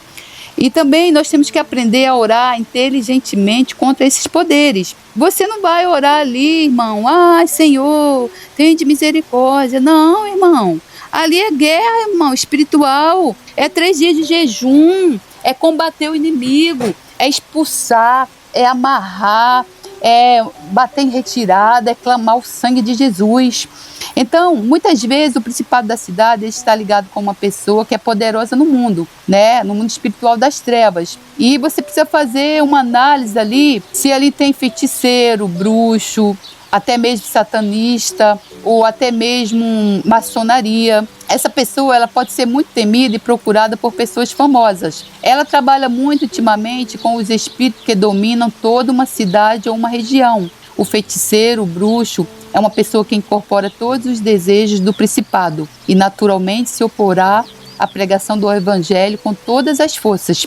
E também nós temos que aprender a orar inteligentemente contra esses poderes. Você não vai orar ali, irmão, ai Senhor, tenha de misericórdia. Não, irmão, ali é guerra, irmão, espiritual. É 3 dias de jejum, é combater o inimigo, é expulsar, é amarrar, é bater em retirada, é clamar o sangue de Jesus. Então, muitas vezes o principado da cidade está ligado com uma pessoa que é poderosa no mundo, né? No mundo espiritual das trevas. E você precisa fazer uma análise ali, se ali tem feiticeiro, bruxo, até mesmo satanista, ou até mesmo maçonaria. Essa pessoa ela pode ser muito temida e procurada por pessoas famosas. Ela trabalha muito intimamente com os espíritos que dominam toda uma cidade ou uma região. O feiticeiro, o bruxo, é uma pessoa que incorpora todos os desejos do principado e naturalmente se oporá à pregação do evangelho com todas as forças,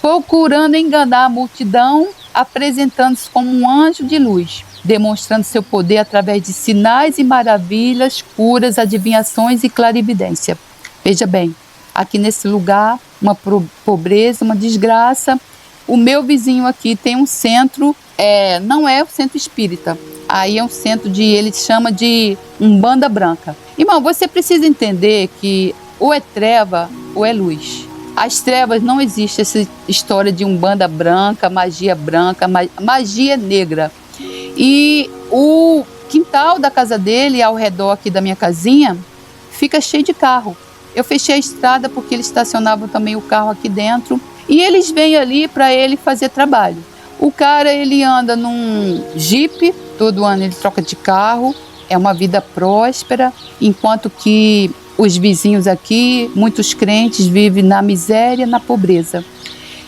procurando enganar a multidão, apresentando-se como um anjo de luz, demonstrando seu poder através de sinais e maravilhas, curas, adivinhações e clarividência. Veja bem, aqui nesse lugar, uma pobreza, uma desgraça. O meu vizinho aqui tem um centro, não é o centro espírita, aí é um centro ele chama de Umbanda Branca. Irmão, você precisa entender que ou é treva ou é luz. As trevas não existe essa história de Umbanda Branca, magia negra. E o quintal da casa dele, ao redor aqui da minha casinha, fica cheio de carro. Eu fechei a estrada porque eles estacionavam também o carro aqui dentro. E eles vêm ali para ele fazer trabalho. O cara, ele anda num Jeep, todo ano ele troca de carro, é uma vida próspera, enquanto que os vizinhos aqui, muitos crentes, vivem na miséria, na pobreza.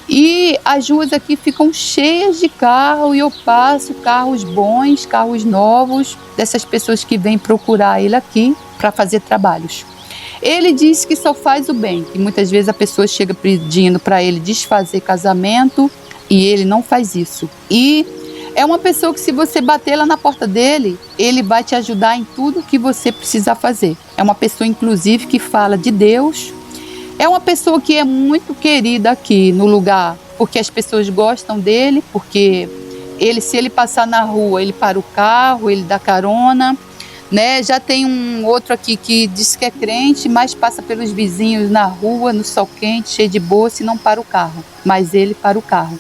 E as ruas aqui ficam cheias de carro e eu passo carros bons, carros novos, dessas pessoas que vêm procurar ele aqui para fazer trabalhos. Ele diz que só faz o bem, e muitas vezes a pessoa chega pedindo para ele desfazer casamento e ele não faz isso. E é uma pessoa que, se você bater lá na porta dele, ele vai te ajudar em tudo que você precisar fazer. É uma pessoa, inclusive, que fala de Deus. É uma pessoa que é muito querida aqui no lugar, porque as pessoas gostam dele, porque ele, se ele passar na rua, ele para o carro, ele dá carona, né? Já tem um outro aqui que diz que é crente, mas passa pelos vizinhos na rua, no sol quente, cheio de bolsa, e não para o carro, mas ele para o carro.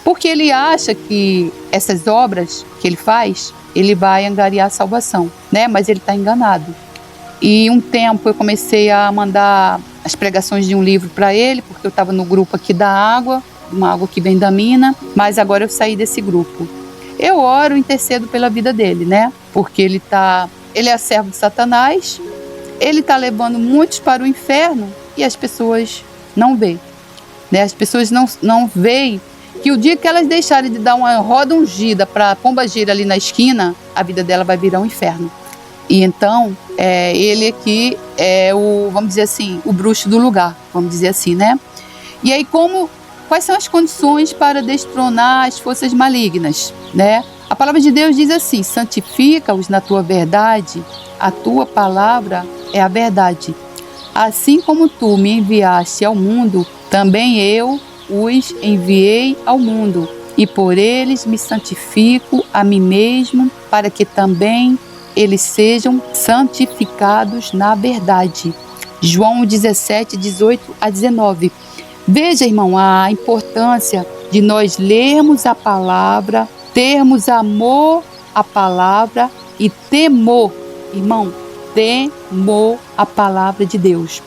Porque ele acha que essas obras que ele faz, ele vai angariar a salvação, né? Mas ele está enganado. E um tempo eu comecei a mandar as pregações de um livro para ele, porque eu estava no grupo aqui da água, uma água que vem da mina, mas agora eu saí desse grupo. Eu oro, intercedo pela vida dele, né? Porque ele é servo de Satanás, ele está levando muitos para o inferno e as pessoas não veem, né? As pessoas não veem que o dia que elas deixarem de dar uma roda ungida para a pomba gira ali na esquina, a vida dela vai virar um inferno. E então, ele aqui é vamos dizer assim, o bruxo do lugar, vamos dizer assim, né? E aí, quais são as condições para destronar as forças malignas, né? A palavra de Deus diz assim: santifica-os na tua verdade, a tua palavra é a verdade. Assim como tu me enviaste ao mundo, também eu os enviei ao mundo, e por eles me santifico a mim mesmo, para que também eles sejam santificados na verdade. João 17, 18 a 19. Veja, irmão, a importância de nós lermos a palavra, termos amor à palavra e temor, irmão, temor à palavra de Deus.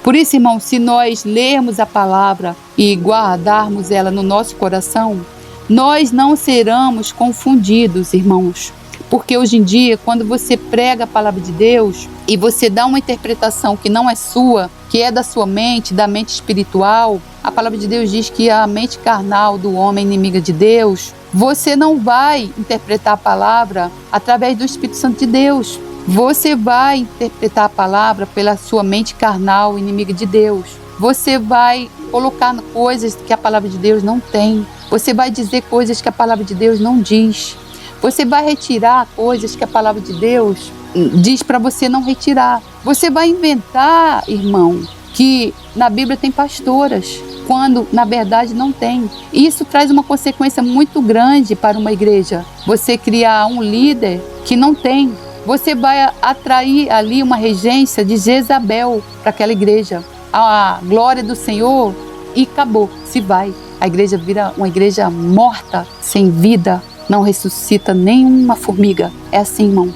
Por isso, irmão, se nós lermos a palavra e guardarmos ela no nosso coração, nós não seremos confundidos, irmãos. Porque hoje em dia, quando você prega a palavra de Deus e você dá uma interpretação que não é sua, que é da sua mente, da mente espiritual, a palavra de Deus diz que a mente carnal do homem é inimiga de Deus. Você não vai interpretar a palavra através do Espírito Santo de Deus. Você vai interpretar a palavra pela sua mente carnal, inimiga de Deus. Você vai colocar coisas que a palavra de Deus não tem. Você vai dizer coisas que a palavra de Deus não diz. Você vai retirar coisas que a palavra de Deus diz para você não retirar. Você vai inventar, irmão, que na Bíblia tem pastoras, quando na verdade não tem. Isso traz uma consequência muito grande para uma igreja. Você criar um líder que não tem. Você vai atrair ali uma regência de Jezabel para aquela igreja. A glória do Senhor, e acabou, se vai. A igreja vira uma igreja morta, sem vida, não ressuscita nenhuma formiga. É assim, irmão.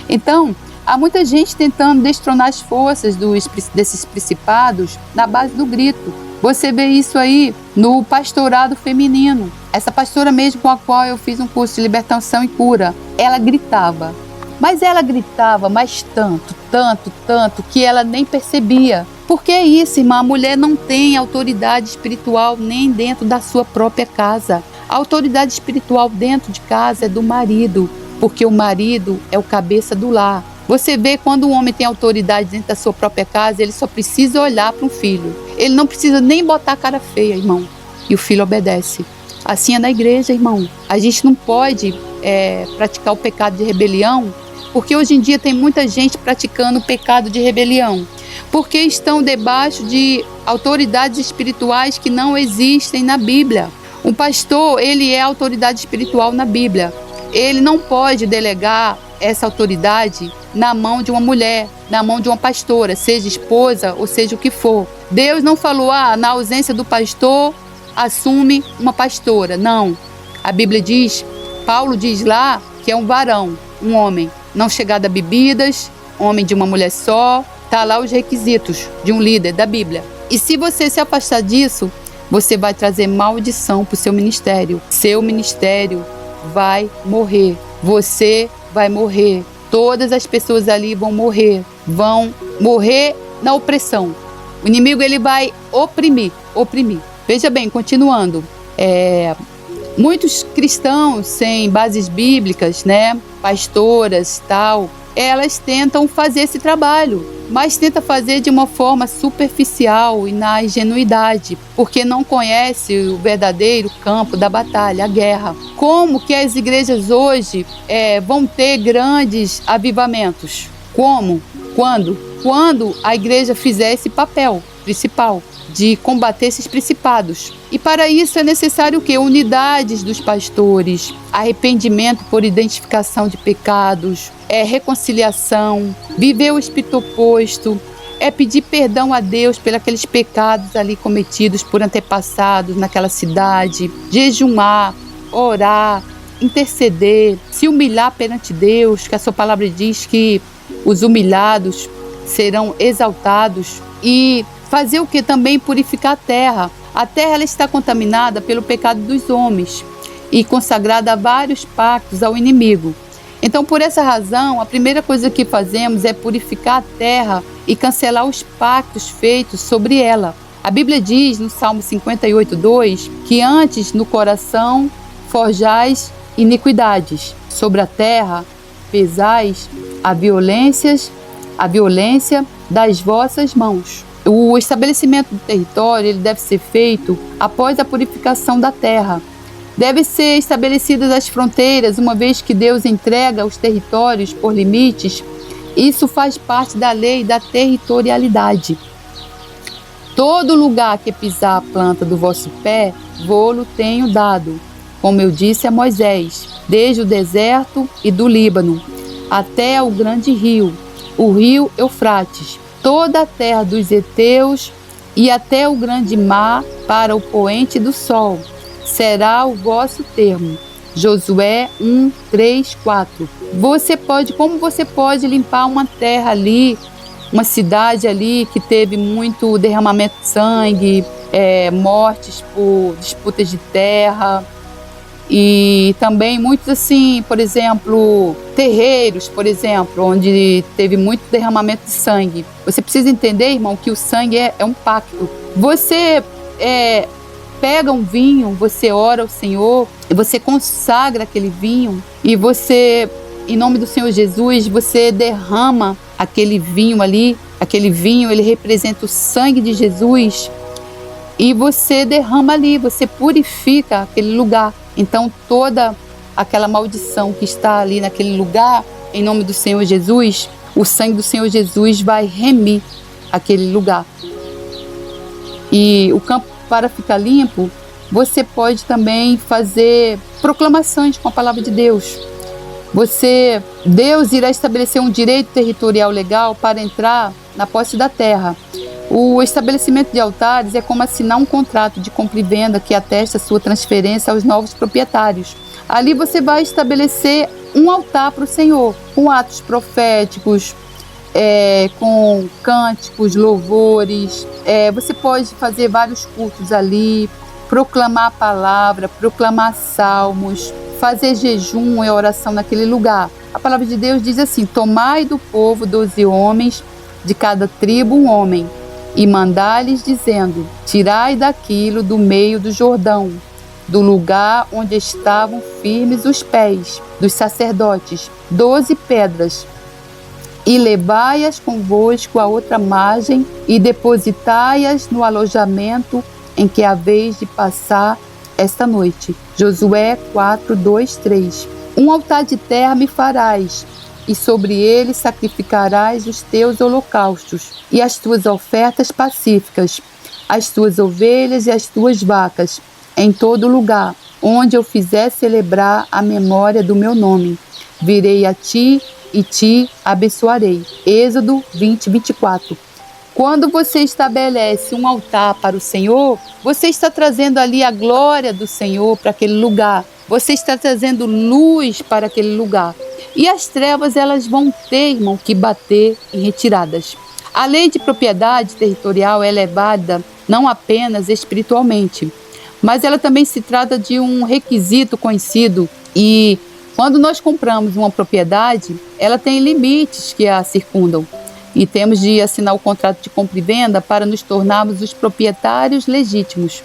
Então, há muita gente tentando destronar as forças desses principados na base do grito. Você vê isso aí no pastorado feminino. Essa pastora mesmo com a qual eu fiz um curso de libertação e cura, ela gritava. Mas ela gritava mais tanto, que ela nem percebia. Porque é isso, irmã, a mulher não tem autoridade espiritual nem dentro da sua própria casa. A autoridade espiritual dentro de casa é do marido, porque o marido é o cabeça do lar. Você vê quando um homem tem autoridade dentro da sua própria casa, ele só precisa olhar para um filho. Ele não precisa nem botar a cara feia, irmão. E o filho obedece. Assim é na igreja, irmão. A gente não pode praticar o pecado de rebelião, porque hoje em dia tem muita gente praticando o pecado de rebelião, porque estão debaixo de autoridades espirituais que não existem na Bíblia. Um pastor, ele é autoridade espiritual na Bíblia. Ele não pode delegar essa autoridade na mão de uma mulher, na mão de uma pastora, seja esposa ou seja o que for. Deus não falou, na ausência do pastor, assume uma pastora. Não. A Bíblia diz, Paulo diz lá que é um varão, um homem, não chegado a bebidas, homem de uma mulher só. Está lá os requisitos de um líder da Bíblia. E se você se afastar disso, você vai trazer maldição para o seu ministério. Seu ministério vai morrer. Você vai morrer. Todas as pessoas ali vão morrer na opressão. O inimigo ele vai oprimir. Veja bem, continuando. Muitos cristãos sem bases bíblicas, né, pastoras, tal, elas tentam fazer esse trabalho, mas tentam fazer de uma forma superficial e na ingenuidade, porque não conhece o verdadeiro campo da batalha, a guerra. Como que as igrejas hoje vão ter grandes avivamentos? Como? Quando? Quando a igreja fizer esse papel principal de combater esses principados. E para isso é necessário o quê? Unidades dos pastores, arrependimento por identificação de pecados, reconciliação, viver o espírito oposto, pedir perdão a Deus pelos aqueles pecados ali cometidos por antepassados naquela cidade, jejuar, orar, interceder, se humilhar perante Deus, que a sua palavra diz que os humilhados serão exaltados, e fazer o que? Também purificar a terra. A terra ela está contaminada pelo pecado dos homens e consagrada a vários pactos ao inimigo. Então, por essa razão, a primeira coisa que fazemos é purificar a terra e cancelar os pactos feitos sobre ela. A Bíblia diz no Salmo 58:2 que antes no coração forjais iniquidades, sobre a terra pesais a violência das vossas mãos. O estabelecimento do território ele deve ser feito após a purificação da terra. Deve ser estabelecidas as fronteiras, uma vez que Deus entrega os territórios por limites. Isso faz parte da lei da territorialidade. Todo lugar que pisar a planta do vosso pé, vô-lo tenho dado, como eu disse a Moisés, desde o deserto e do Líbano, até ao grande rio, o rio Eufrates, toda a terra dos heteus e até o grande mar para o poente do sol, será o vosso termo. Josué 1:3-4. Como você pode limpar uma terra ali, uma cidade ali que teve muito derramamento de sangue, mortes por disputas de terra, e também muitos assim, por exemplo, terreiros, por exemplo, onde teve muito derramamento de sangue. Você precisa entender, irmão, que o sangue é um pacto. Você pega um vinho, você ora ao Senhor, e você consagra aquele vinho, e você, em nome do Senhor Jesus, você derrama aquele vinho ali. Aquele vinho, ele representa o sangue de Jesus, e você derrama ali, você purifica aquele lugar. Então toda aquela maldição que está ali naquele lugar, em nome do Senhor Jesus, o sangue do Senhor Jesus vai remir aquele lugar. E o campo, para ficar limpo, você pode também fazer proclamações com a palavra de Deus. Deus irá estabelecer um direito territorial legal para entrar na posse da terra. O estabelecimento de altares é como assinar um contrato de compra e venda que atesta sua transferência aos novos proprietários. Ali você vai estabelecer um altar para o Senhor, com atos proféticos, com cânticos, louvores. Você pode fazer vários cultos ali, proclamar a palavra, proclamar salmos, fazer jejum e oração naquele lugar. A palavra de Deus diz assim: tomai do povo 12 homens, de cada tribo um homem, e mandai-lhes dizendo: tirai daquilo do meio do Jordão, do lugar onde estavam firmes os pés dos sacerdotes, 12 pedras, e levai-as convosco à outra margem, e depositai-as no alojamento em que haveis de passar esta noite. Josué 4:2-3. Um altar de terra me farás, e sobre ele sacrificarás os teus holocaustos e as tuas ofertas pacíficas, as tuas ovelhas e as tuas vacas, em todo lugar onde eu fizer celebrar a memória do meu nome. Virei a ti e te abençoarei. Êxodo 20:24. Quando você estabelece um altar para o Senhor, você está trazendo ali a glória do Senhor para aquele lugar. Você está trazendo luz para aquele lugar. E as trevas, elas vão ter, irmão, que bater em retiradas. A lei de propriedade territorial é levada não apenas espiritualmente, mas ela também se trata de um requisito conhecido e quando nós compramos uma propriedade, ela tem limites que a circundam e temos de assinar o contrato de compra e venda para nos tornarmos os proprietários legítimos.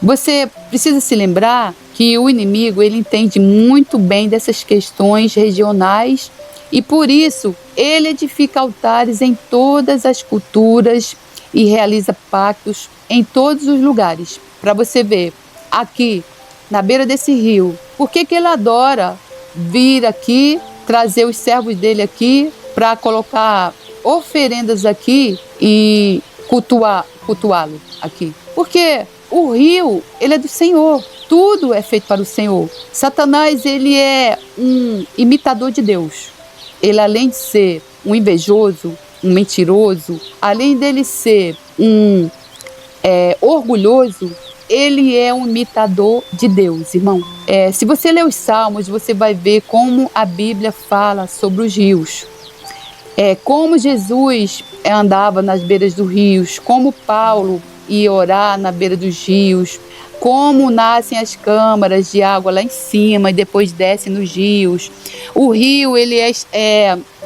Você precisa se lembrar que o inimigo ele entende muito bem dessas questões regionais e por isso ele edifica altares em todas as culturas e realiza pactos em todos os lugares. Para você ver, aqui na beira desse rio, por que ele adora vir aqui, trazer os servos dele aqui para colocar oferendas aqui e cultuá-lo aqui? Porque o rio, ele é do Senhor. Tudo é feito para o Senhor. Satanás, ele é um imitador de Deus. Ele, além de ser um invejoso, um mentiroso, além dele ser um orgulhoso, ele é um imitador de Deus, irmão. Se você ler os Salmos, você vai ver como a Bíblia fala sobre os rios. Como Jesus andava nas beiras dos rios, como Paulo ia orar na beira dos rios, como nascem as câmaras de água lá em cima e depois descem nos rios. O rio, ele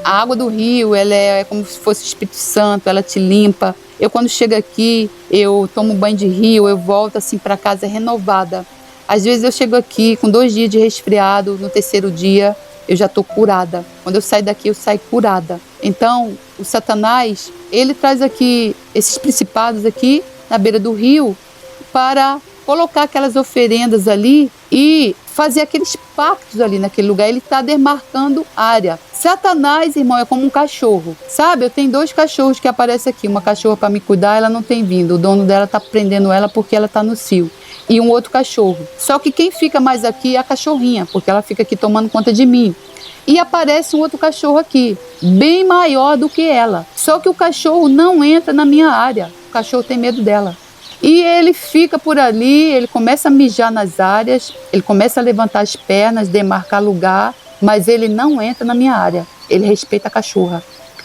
a água do rio, ela é como se fosse o Espírito Santo, ela te limpa. Eu quando chego aqui, eu tomo banho de rio, eu volto assim para casa renovada. Às vezes eu chego aqui com 2 dias de resfriado, no 3º dia eu já estou curada. Quando eu saio daqui, eu saio curada. Então, o Satanás, ele traz aqui esses principados aqui na beira do rio para colocar aquelas oferendas ali e fazer aqueles pactos ali naquele lugar. Ele está demarcando área. Satanás, irmão, é como um cachorro. Sabe, eu tenho 2 cachorros que aparecem aqui. Uma cachorra para me cuidar, ela não tem vindo. O dono dela está prendendo ela porque ela está no cio. E um outro cachorro. Só que quem fica mais aqui é a cachorrinha, porque ela fica aqui tomando conta de mim. E aparece um outro cachorro aqui, bem maior do que ela. Só que o cachorro não entra na minha área. O cachorro tem medo dela. E ele fica por ali, ele começa a mijar nas áreas, ele começa a levantar as pernas, demarcar lugar, mas ele não entra na minha área. Ele respeita a cachorra.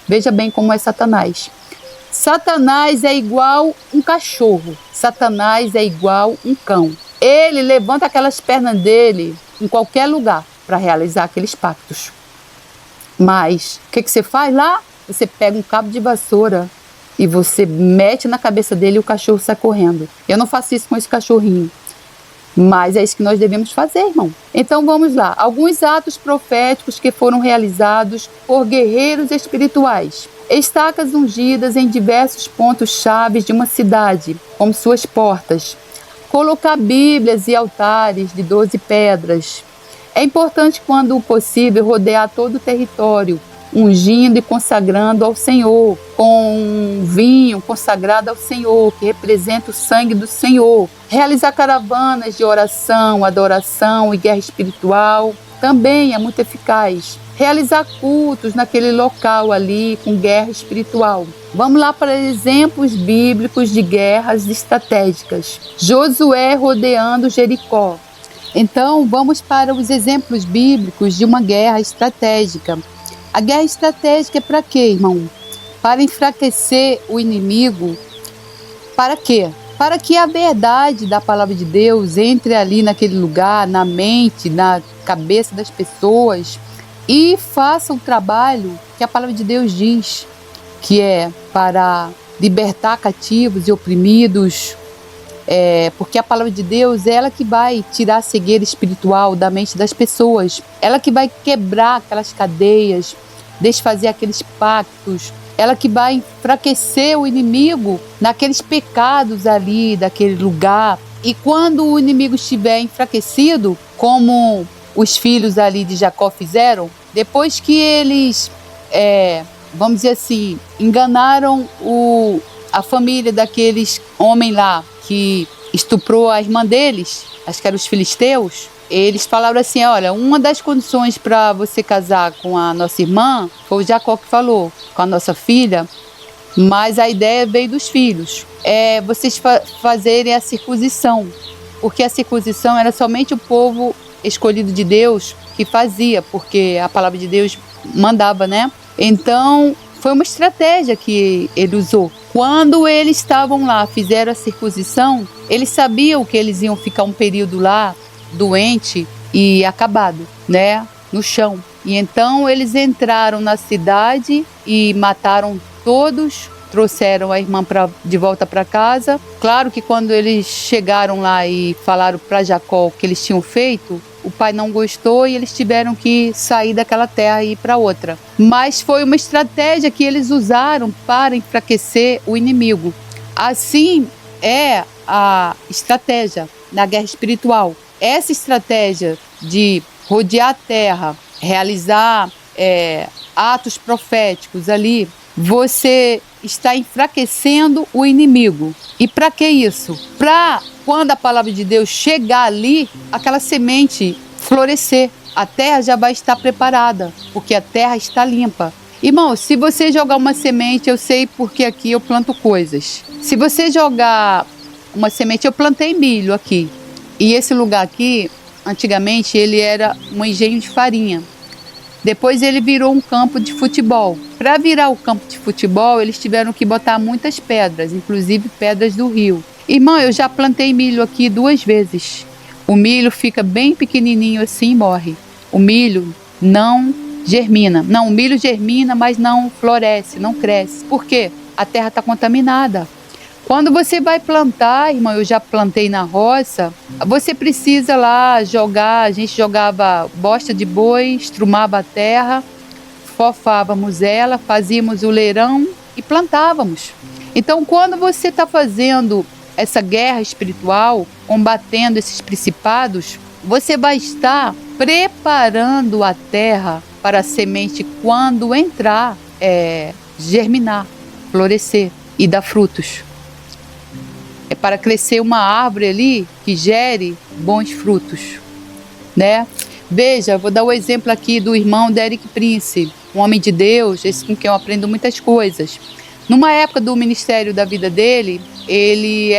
Veja bem como é Satanás. Satanás é igual um cachorro. Satanás é igual um cão. Ele levanta aquelas pernas dele em qualquer lugar para realizar aqueles pactos. Mas o que você faz lá? Você pega um cabo de vassoura e você mete na cabeça dele e o cachorro sai correndo. Eu não faço isso com esse cachorrinho, mas é isso que nós devemos fazer, irmão. Então vamos lá. Alguns atos proféticos que foram realizados por guerreiros espirituais. Estacas ungidas em diversos pontos chaves de uma cidade, como suas portas. Colocar bíblias e altares de 12 pedras. É importante, quando possível, rodear todo o território, ungindo e consagrando ao Senhor, com um vinho consagrado ao Senhor, que representa o sangue do Senhor. Realizar caravanas de oração, adoração e guerra espiritual também é muito eficaz. Realizar cultos naquele local ali, com guerra espiritual. Vamos lá para exemplos bíblicos de guerras estratégicas. Josué rodeando Jericó. Então, vamos para os exemplos bíblicos de uma guerra estratégica. A guerra estratégica é para quê, irmão? Para enfraquecer o inimigo. Para quê? Para que a verdade da palavra de Deus entre ali naquele lugar, na mente, na cabeça das pessoas e faça o trabalho que a palavra de Deus diz, que é para libertar cativos e oprimidos. Porque a palavra de Deus é ela que vai tirar a cegueira espiritual da mente das pessoas. Ela que vai quebrar aquelas cadeias, desfazer aqueles pactos. Ela que vai enfraquecer o inimigo naqueles pecados ali, daquele lugar. E quando o inimigo estiver enfraquecido, como os filhos ali de Jacó fizeram, depois que eles, vamos dizer assim, enganaram a família daqueles homens lá, que estuprou a irmã deles, acho que eram os filisteus, eles falaram assim, olha, uma das condições para você casar com a nossa irmã, foi o Jacó que falou, com a nossa filha, mas a ideia veio dos filhos, vocês fazerem a circuncisão, porque a circuncisão era somente o povo escolhido de Deus que fazia, porque a palavra de Deus mandava, né? Então, foi uma estratégia que ele usou. Quando eles estavam lá, fizeram a circuncisão, eles sabiam que eles iam ficar um período lá, doente e acabado, né, no chão. E então eles entraram na cidade e mataram todos, trouxeram a irmã de volta para casa. Claro que quando eles chegaram lá e falaram para Jacó o que eles tinham feito, o pai não gostou e eles tiveram que sair daquela terra e ir para outra. Mas foi uma estratégia que eles usaram para enfraquecer o inimigo. Assim é a estratégia na guerra espiritual. Essa estratégia de rodear a terra, realizar atos proféticos ali, você está enfraquecendo o inimigo. E para que isso? Para quando a palavra de Deus chegar ali, aquela semente florescer. A terra já vai estar preparada, porque a terra está limpa. Irmão, se você jogar uma semente, eu sei porque aqui eu planto coisas. Se você jogar uma semente, eu plantei milho aqui. E esse lugar aqui, antigamente, ele era um engenho de farinha. Depois ele virou um campo de futebol. Para virar o campo de futebol, eles tiveram que botar muitas pedras, inclusive pedras do rio. Irmão, eu já plantei milho aqui 2 vezes. O milho fica bem pequenininho assim e morre. O milho não germina. Não, o milho germina, mas não floresce, não cresce. Por quê? A terra está contaminada. Quando você vai plantar, irmão, eu já plantei na roça, você precisa lá jogar, a gente jogava bosta de boi, estrumava a terra, fofávamos ela, fazíamos o leirão e plantávamos. Então, quando você está fazendo essa guerra espiritual, combatendo esses principados, você vai estar preparando a terra para a semente, quando entrar, germinar, florescer e dar frutos. É para crescer uma árvore ali que gere bons frutos, né? Veja, vou dar o exemplo aqui do irmão Derek Prince, um homem de Deus, esse com quem eu aprendo muitas coisas. Numa época do ministério da vida dele, ele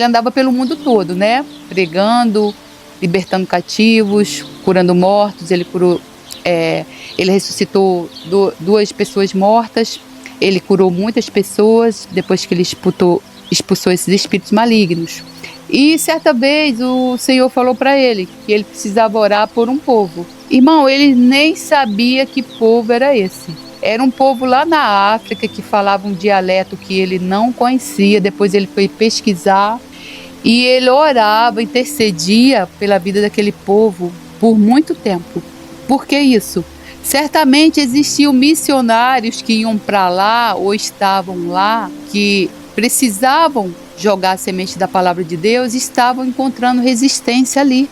andava pelo mundo todo, né? Pregando, libertando cativos, curando mortos. Ele ressuscitou 2 pessoas mortas. Ele curou muitas pessoas depois que ele expulsou esses espíritos malignos. E certa vez o Senhor falou para ele que ele precisava orar por um povo. Irmão, ele nem sabia que povo era esse. Era um povo lá na África que falava um dialeto que ele não conhecia. Depois ele foi pesquisar e ele orava, intercedia pela vida daquele povo por muito tempo. Por que isso? Certamente existiam missionários que iam para lá ou estavam lá, que precisavam jogar a semente da palavra de Deus e estavam encontrando resistência ali.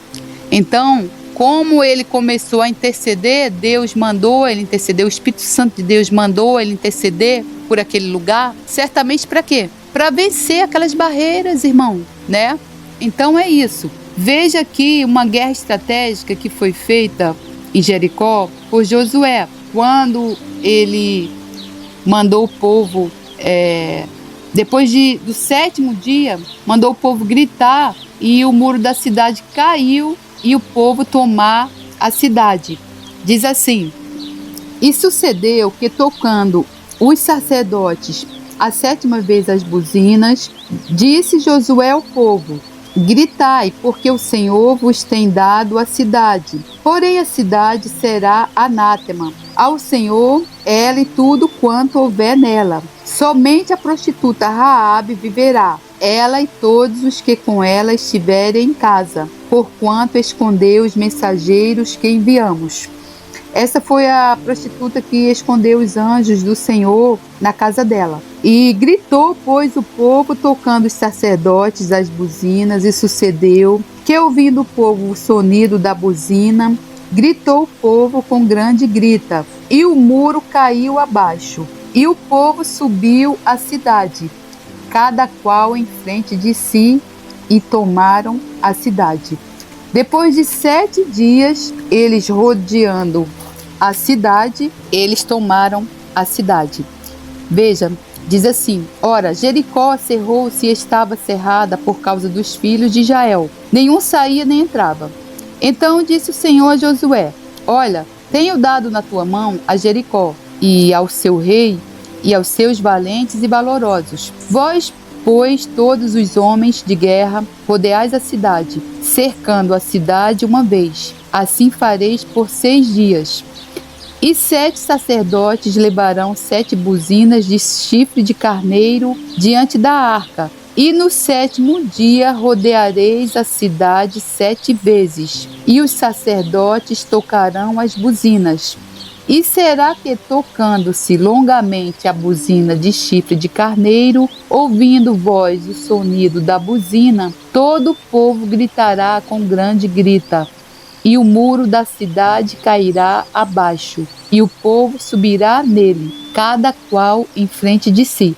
Então, como ele começou a interceder, Deus mandou ele interceder, o Espírito Santo de Deus mandou ele interceder por aquele lugar, certamente para quê? Para vencer aquelas barreiras, irmão, né? Então é isso. Veja aqui uma guerra estratégica que foi feita em Jericó por Josué, quando ele mandou o povo, depois do 7º dia, mandou o povo gritar e o muro da cidade caiu e o povo tomar a cidade. Diz assim: e sucedeu que, tocando os sacerdotes a 7ª vez as buzinas, disse Josué ao povo: gritai, porque o Senhor vos tem dado a cidade. Porém a cidade será anátema ao Senhor, ela e tudo quanto houver nela. Somente a prostituta Raabe viverá, ela e todos os que com ela estiverem em casa, porquanto escondeu os mensageiros que enviamos. Essa foi a prostituta que escondeu os anjos do Senhor na casa dela. E gritou, pois, o povo, tocando os sacerdotes as buzinas, e sucedeu que, ouvindo o povo o sonido da buzina, gritou o povo com grande grita, e o muro caiu abaixo, e o povo subiu à cidade, cada qual em frente de si, e tomaram a cidade. Depois de 7 dias, eles rodeando a cidade, eles tomaram a cidade. Veja, diz assim: ora, Jericó cerrou-se e estava cerrada por causa dos filhos de Israel. Nenhum saía nem entrava. Então disse o Senhor a Josué: olha, tenho dado na tua mão a Jericó e ao seu rei e aos seus valentes e valorosos. Vós, pois, todos os homens de guerra, rodeais a cidade, cercando a cidade uma vez. Assim fareis por 6 dias. E 7 sacerdotes levarão 7 buzinas de chifre de carneiro diante da arca. E no 7º dia rodeareis a cidade 7 vezes, e os sacerdotes tocarão as buzinas. E será que, tocando-se longamente a buzina de chifre de carneiro, ouvindo vós o sonido da buzina, todo o povo gritará com grande grita, e o muro da cidade cairá abaixo, e o povo subirá nele, cada qual em frente de si.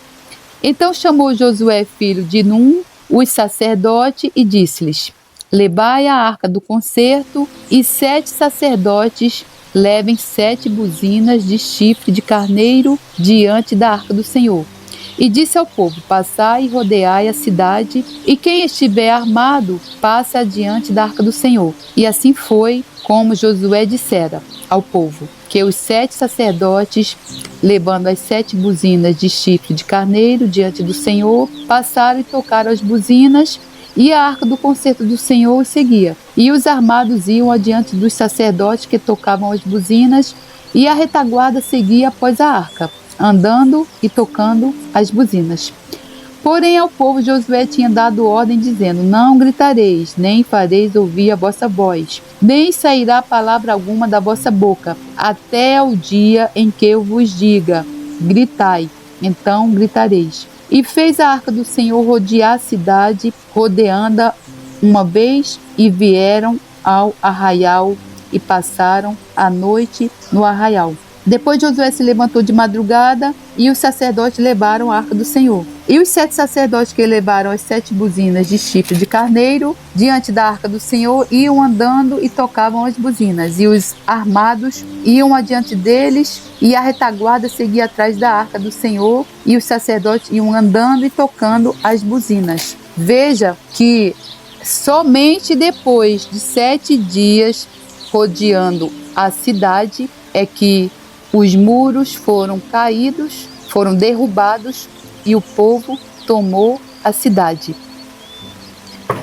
Então chamou Josué, filho de Num, os sacerdotes, e disse-lhes: levai a arca do concerto, e 7 sacerdotes levem 7 buzinas de chifre de carneiro diante da arca do Senhor. E disse ao povo: passai e rodeai a cidade, e quem estiver armado, passe adiante da arca do Senhor. E assim foi como Josué dissera ao povo, que os 7 sacerdotes, levando as 7 buzinas de chifre de carneiro diante do Senhor, passaram e tocaram as buzinas, e a arca do concerto do Senhor os seguia. E os armados iam adiante dos sacerdotes que tocavam as buzinas, e a retaguarda seguia após a arca, andando e tocando as buzinas. Porém ao povo Josué tinha dado ordem, dizendo: não gritareis, nem fareis ouvir a vossa voz, nem sairá palavra alguma da vossa boca, até o dia em que eu vos diga: gritai, então gritareis. E fez a arca do Senhor rodear a cidade, rodeando-a uma vez, e vieram ao arraial e passaram a noite no arraial. Depois Josué se levantou de madrugada, e os sacerdotes levaram a arca do Senhor. E os 7 sacerdotes que levaram as 7 buzinas de chifre de carneiro diante da arca do Senhor iam andando e tocavam as buzinas. E os armados iam adiante deles, e a retaguarda seguia atrás da arca do Senhor, e os sacerdotes iam andando e tocando as buzinas. Veja que somente depois de 7 dias rodeando a cidade é que os muros foram caídos, foram derrubados, e o povo tomou a cidade.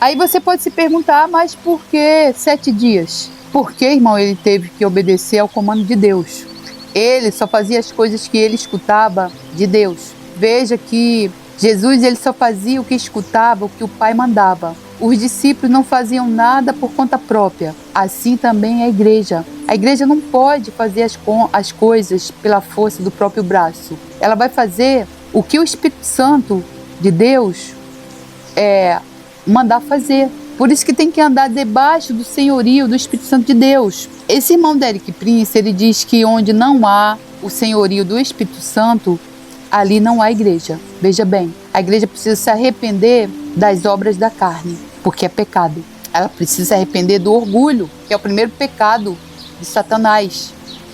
Aí você pode se perguntar: mas por que 7 dias? Porque, irmão, ele teve que obedecer ao comando de Deus. Ele só fazia as coisas que ele escutava de Deus. Veja que Jesus, ele só fazia o que escutava, o que o Pai mandava. Os discípulos não faziam nada por conta própria. Assim também é a igreja. A igreja não pode fazer as coisas pela força do próprio braço. Ela vai fazer o que o Espírito Santo de Deus mandar fazer. Por isso que tem que andar debaixo do senhorio do Espírito Santo de Deus. Esse irmão Derek Prince, ele diz que onde não há o senhorio do Espírito Santo, ali não há igreja. Veja bem, a igreja precisa se arrepender das obras da carne, porque é pecado. Ela precisa se arrepender do orgulho, que é o primeiro pecado de Satanás.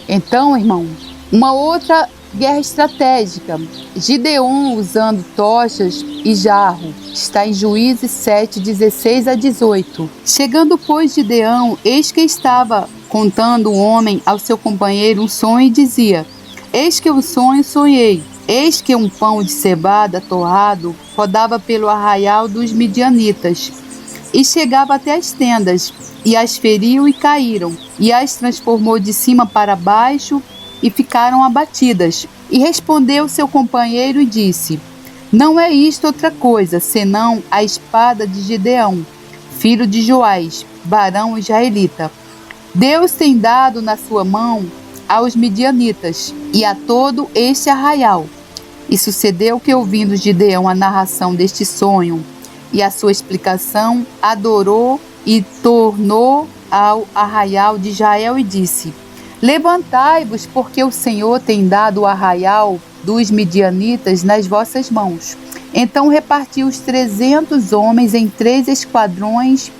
Então, irmão, uma outra guerra estratégica. Gideon usando tochas e jarro. Está em Juízes 7, 16 a 18. Chegando, pois, Gideão, eis que estava contando um homem ao seu companheiro um sonho, e dizia: eis que um sonho sonhei. Eis que um pão de cevada torrado rodava pelo arraial dos midianitas, e chegava até as tendas, e as feriu e caíram, e as transformou de cima para baixo, e ficaram abatidas. E respondeu seu companheiro e disse: não é isto outra coisa, senão a espada de Gideão, filho de Joás, varão israelita. Deus tem dado na sua mão aos midianitas e a todo este arraial. E sucedeu que, ouvindo Gideão a narração deste sonho e a sua explicação, adorou e tornou ao arraial de Israel e disse: levantai-vos, porque o Senhor tem dado o arraial dos midianitas nas vossas mãos. Então repartiu os 300 homens em 3 esquadrões,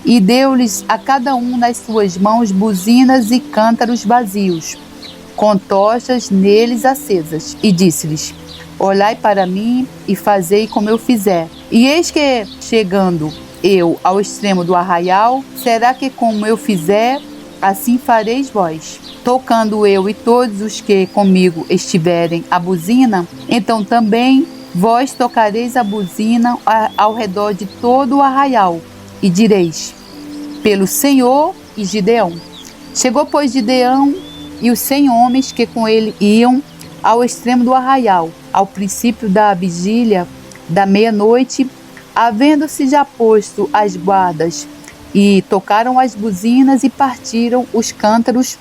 e deu-lhes a cada um nas suas mãos buzinas e cântaros vazios, com tochas neles acesas, e disse-lhes: olhai para mim e fazei como eu fizer. E eis que, chegando eu ao extremo do arraial, será que como eu fizer, assim fareis vós. Tocando eu e todos os que comigo estiverem a buzina, então também vós tocareis a buzina ao redor de todo o arraial, e direis: pelo Senhor e Gideão. Chegou, pois, Gideão e os 100 homens que com ele iam ao extremo do arraial, ao princípio da vigília da meia-noite, havendo-se já posto as guardas, e tocaram as buzinas e partiram os cântaros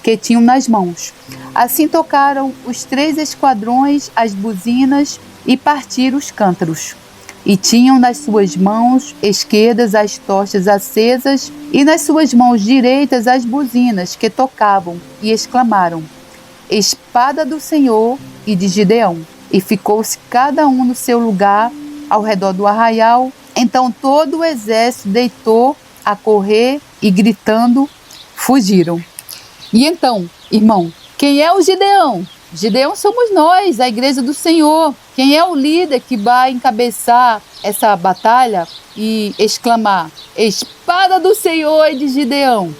que tinham nas mãos. Assim tocaram os 3 esquadrões as buzinas e partiram os cântaros. E tinham nas suas mãos esquerdas as tochas acesas e nas suas mãos direitas as buzinas que tocavam, e exclamaram: espada do Senhor e de Gideão. E ficou-se cada um no seu lugar ao redor do arraial. Então todo o exército deitou a correr e, gritando, fugiram. E então, irmão, quem é o Gideão? Gideão somos nós, a igreja do Senhor. Quem é o líder que vai encabeçar essa batalha e exclamar: espada do Senhor e de Gideão?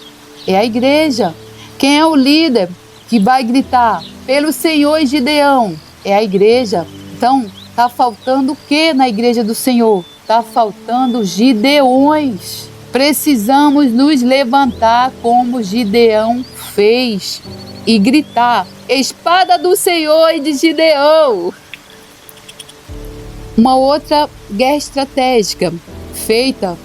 É a igreja. Quem é o líder que vai gritar: pelo Senhor e Gideão? É a igreja. Então, está faltando o que na igreja do Senhor? Está faltando Gideões. Precisamos nos levantar como Gideão fez e gritar: espada do Senhor e de Gideão. Uma outra guerra estratégica feita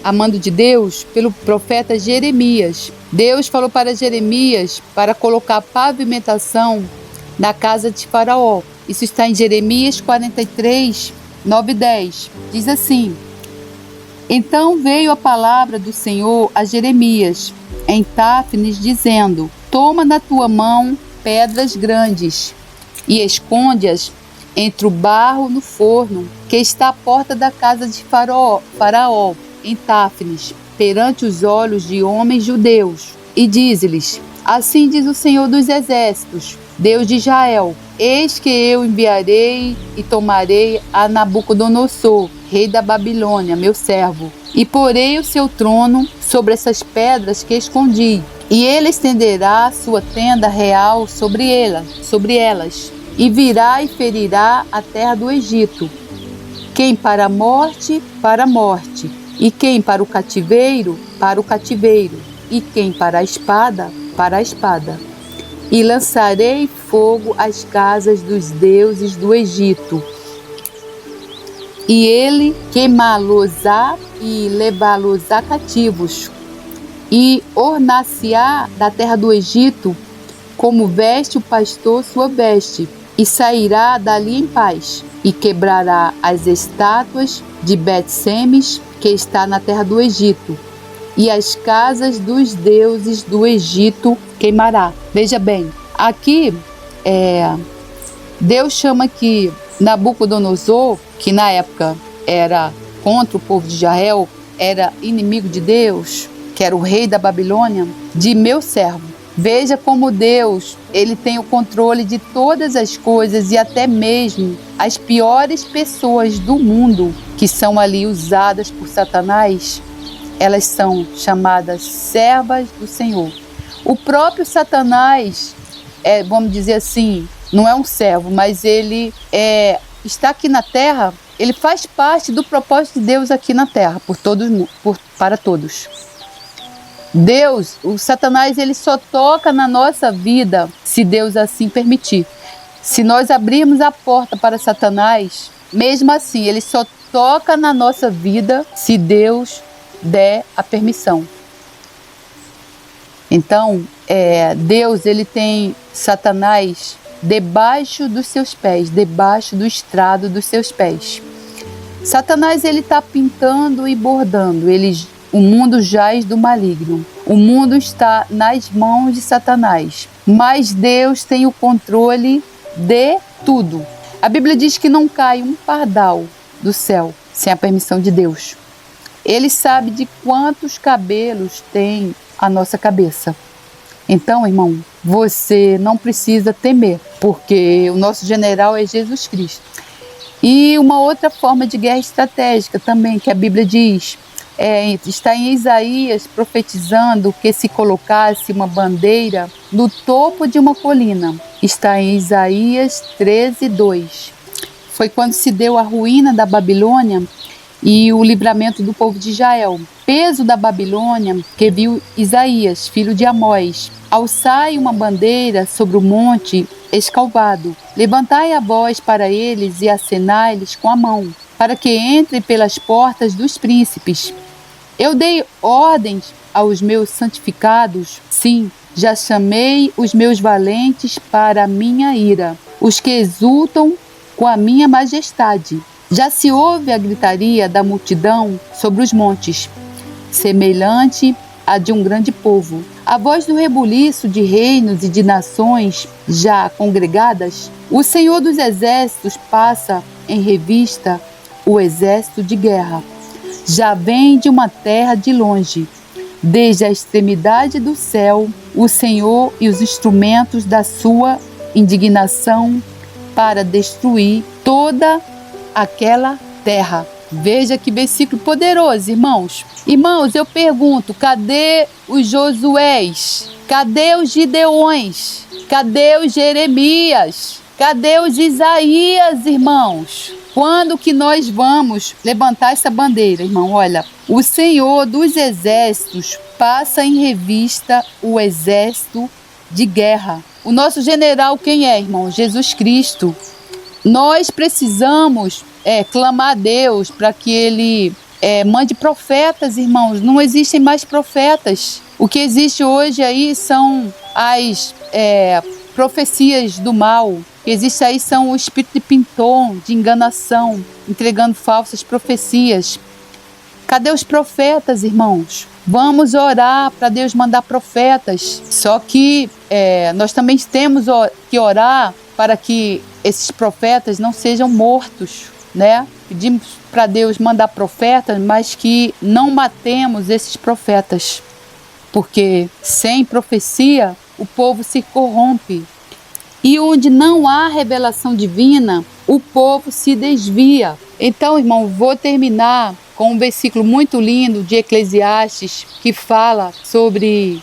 a mando de Deus pelo profeta Jeremias. Deus falou para Jeremias para colocar pavimentação na casa de Faraó. Isso está em Jeremias 43, 9 e 10. Diz assim: então veio a palavra do Senhor a Jeremias em Táfnis, dizendo: toma na tua mão pedras grandes e esconde-as entre o barro no forno, que está à porta da casa de Faraó, em Táfnis, perante os olhos de homens judeus. E dize-lhes: assim diz o Senhor dos Exércitos, Deus de Israel: eis que eu enviarei e tomarei a Nabucodonosor, rei da Babilônia, meu servo, e porei o seu trono sobre essas pedras que escondi, e ele estenderá sua tenda real sobre elas, e virá e ferirá a terra do Egito, quem para a morte, e quem para o cativeiro, e quem para a espada, e lançarei fogo às casas dos deuses do Egito, e ele queimá-los-á e levá-los-á cativos, e ornar-se-á da terra do Egito, como veste o pastor sua veste, e sairá dali em paz, e quebrará as estátuas de Bet-Semes, que está na terra do Egito, e as casas dos deuses do Egito queimará. Veja bem, aqui Deus chama que Nabucodonosor, que na época era contra o povo de Israel, era inimigo de Deus, que era o rei da Babilônia, de meu servo. Veja como Deus, ele tem o controle de todas as coisas, e até mesmo as piores pessoas do mundo que são ali usadas por Satanás, elas são chamadas servas do Senhor. O próprio Satanás, vamos dizer assim, não é um servo, mas ele está aqui na terra, ele faz parte do propósito de Deus aqui na terra, para todos. Deus, o Satanás, ele só toca na nossa vida se Deus assim permitir. Se nós abrirmos a porta para Satanás, mesmo assim, ele só toca na nossa vida se Deus der a permissão. Então, Deus, ele tem Satanás debaixo dos seus pés, debaixo do estrado dos seus pés. Satanás, ele está pintando e bordando, o mundo jaz do maligno. O mundo está nas mãos de Satanás. Mas Deus tem o controle de tudo. A Bíblia diz que não cai um pardal do céu sem a permissão de Deus. Ele sabe de quantos cabelos tem a nossa cabeça. Então, irmão, você não precisa temer, porque o nosso general é Jesus Cristo. E uma outra forma de guerra estratégica também, que a Bíblia diz: está em Isaías profetizando que se colocasse uma bandeira no topo de uma colina. Está em Isaías 13:2. Foi quando se deu a ruína da Babilônia e o livramento do povo de Israel. Peso da Babilônia que viu Isaías, filho de Amós. Alçai uma bandeira sobre o monte escalvado. Levantai a voz para eles e acenai-lhes com a mão, para que entrem pelas portas dos príncipes. Eu dei ordens aos meus santificados, sim, já chamei os meus valentes para a minha ira, os que exultam com a minha majestade. Já se ouve a gritaria da multidão sobre os montes, semelhante à de um grande povo. A voz do rebuliço de reinos e de nações já congregadas. O Senhor dos Exércitos passa em revista o exército de guerra. Já vem de uma terra de longe, desde a extremidade do céu, o Senhor e os instrumentos da sua indignação para destruir toda aquela terra. Veja que versículo poderoso, irmãos. Irmãos, eu pergunto, cadê os Josués? Cadê os Gideões? Cadê os Jeremias? Cadê os Isaías, irmãos? Quando que nós vamos levantar essa bandeira, irmão? Olha, o Senhor dos Exércitos passa em revista o exército de guerra. O nosso general quem é, irmão? Jesus Cristo. Nós precisamos clamar a Deus para que Ele mande profetas, irmãos. Não existem mais profetas. O que existe hoje aí são as profecias do mal. O que existe aí são o espírito de pintor, de enganação, entregando falsas profecias. Cadê os profetas, irmãos? Vamos orar para Deus mandar profetas. Só que nós também temos que orar para que esses profetas não sejam mortos, né? Pedimos para Deus mandar profetas, mas que não matemos esses profetas, porque sem profecia o povo se corrompe. E onde não há revelação divina, o povo se desvia. Então, irmão, vou terminar com um versículo muito lindo de Eclesiastes, que fala sobre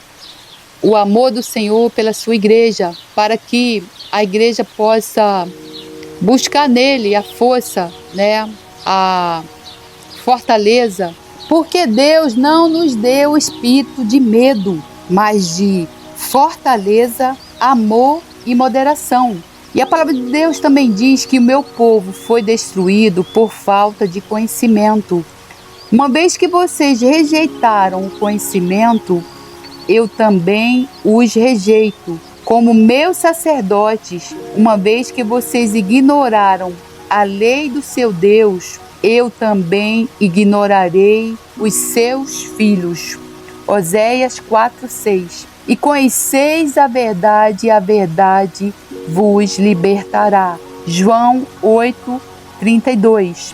o amor do Senhor pela sua igreja, para que a igreja possa buscar nele a força, né, a fortaleza, porque Deus não nos deu o espírito de medo, mas de fortaleza, amor e moderação. E a palavra de Deus também diz que o meu povo foi destruído por falta de conhecimento. Uma vez que vocês rejeitaram o conhecimento, eu também os rejeito como meus sacerdotes. Uma vez que vocês ignoraram a lei do seu Deus, eu também ignorarei os seus filhos. Oséias 4:6. E conheceis a verdade vos libertará. João 8:32.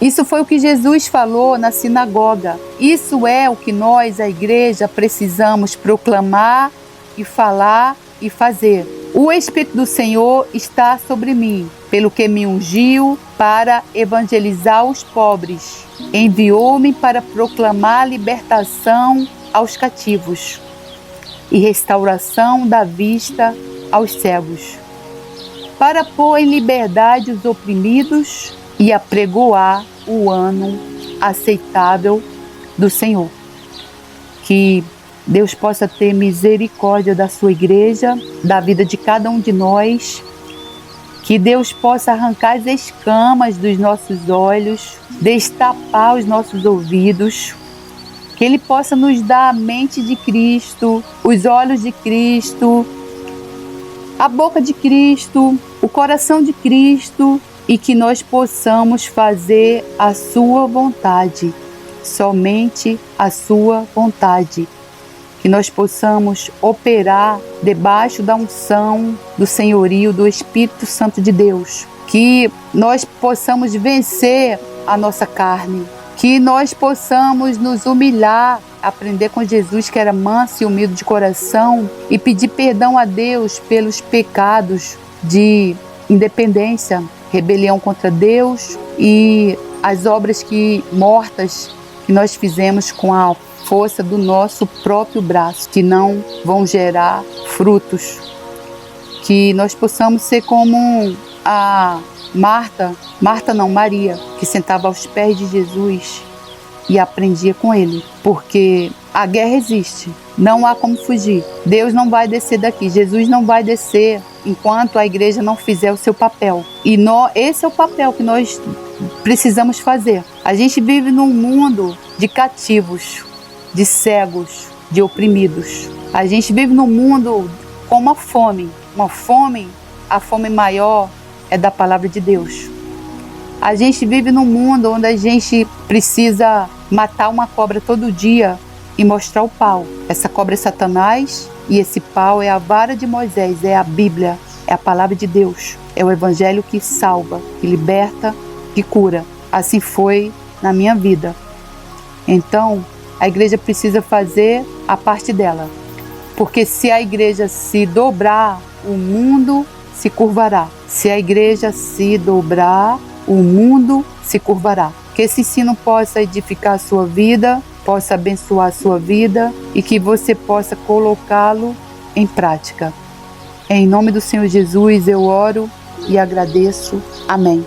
Isso foi o que Jesus falou na sinagoga. Isso é o que nós, a igreja, precisamos proclamar e falar e fazer. O Espírito do Senhor está sobre mim, pelo que me ungiu para evangelizar os pobres. Enviou-me para proclamar libertação aos cativos e restauração da vista aos cegos, para pôr em liberdade os oprimidos e apregoar o ano aceitável do Senhor. Que Deus possa ter misericórdia da sua igreja, da vida de cada um de nós. Que Deus possa arrancar as escamas dos nossos olhos, destapar os nossos ouvidos. Que Ele possa nos dar a mente de Cristo, os olhos de Cristo, a boca de Cristo, o coração de Cristo, e que nós possamos fazer a sua vontade, somente a sua vontade. Que nós possamos operar debaixo da unção do senhorio do Espírito Santo de Deus. Que nós possamos vencer a nossa carne. Que nós possamos nos humilhar, aprender com Jesus, que era manso e humilde de coração, e pedir perdão a Deus pelos pecados de independência, rebelião contra Deus e as obras mortas que nós fizemos com a força do nosso próprio braço, que não vão gerar frutos. Que nós possamos ser como a Maria, que sentava aos pés de Jesus e aprendia com ele, porque a guerra existe, não há como fugir. Deus não vai descer daqui, Jesus não vai descer enquanto a igreja não fizer o seu papel. E esse é o papel que nós precisamos fazer. A gente vive num mundo de cativos, de cegos, de oprimidos. A gente vive num mundo com uma fome, a fome maior é da palavra de Deus. A gente vive num mundo onde a gente precisa matar uma cobra todo dia e mostrar o pau. Essa cobra é Satanás e esse pau é a vara de Moisés, é a Bíblia, é a palavra de Deus. É o evangelho que salva, que liberta, que cura. Assim foi na minha vida. Então, a igreja precisa fazer a parte dela. Porque se a igreja se dobrar, o mundo se curvará. Se a igreja se dobrar, o mundo se curvará. Que esse ensino possa edificar a sua vida, possa abençoar a sua vida e que você possa colocá-lo em prática. Em nome do Senhor Jesus eu oro e agradeço. Amém.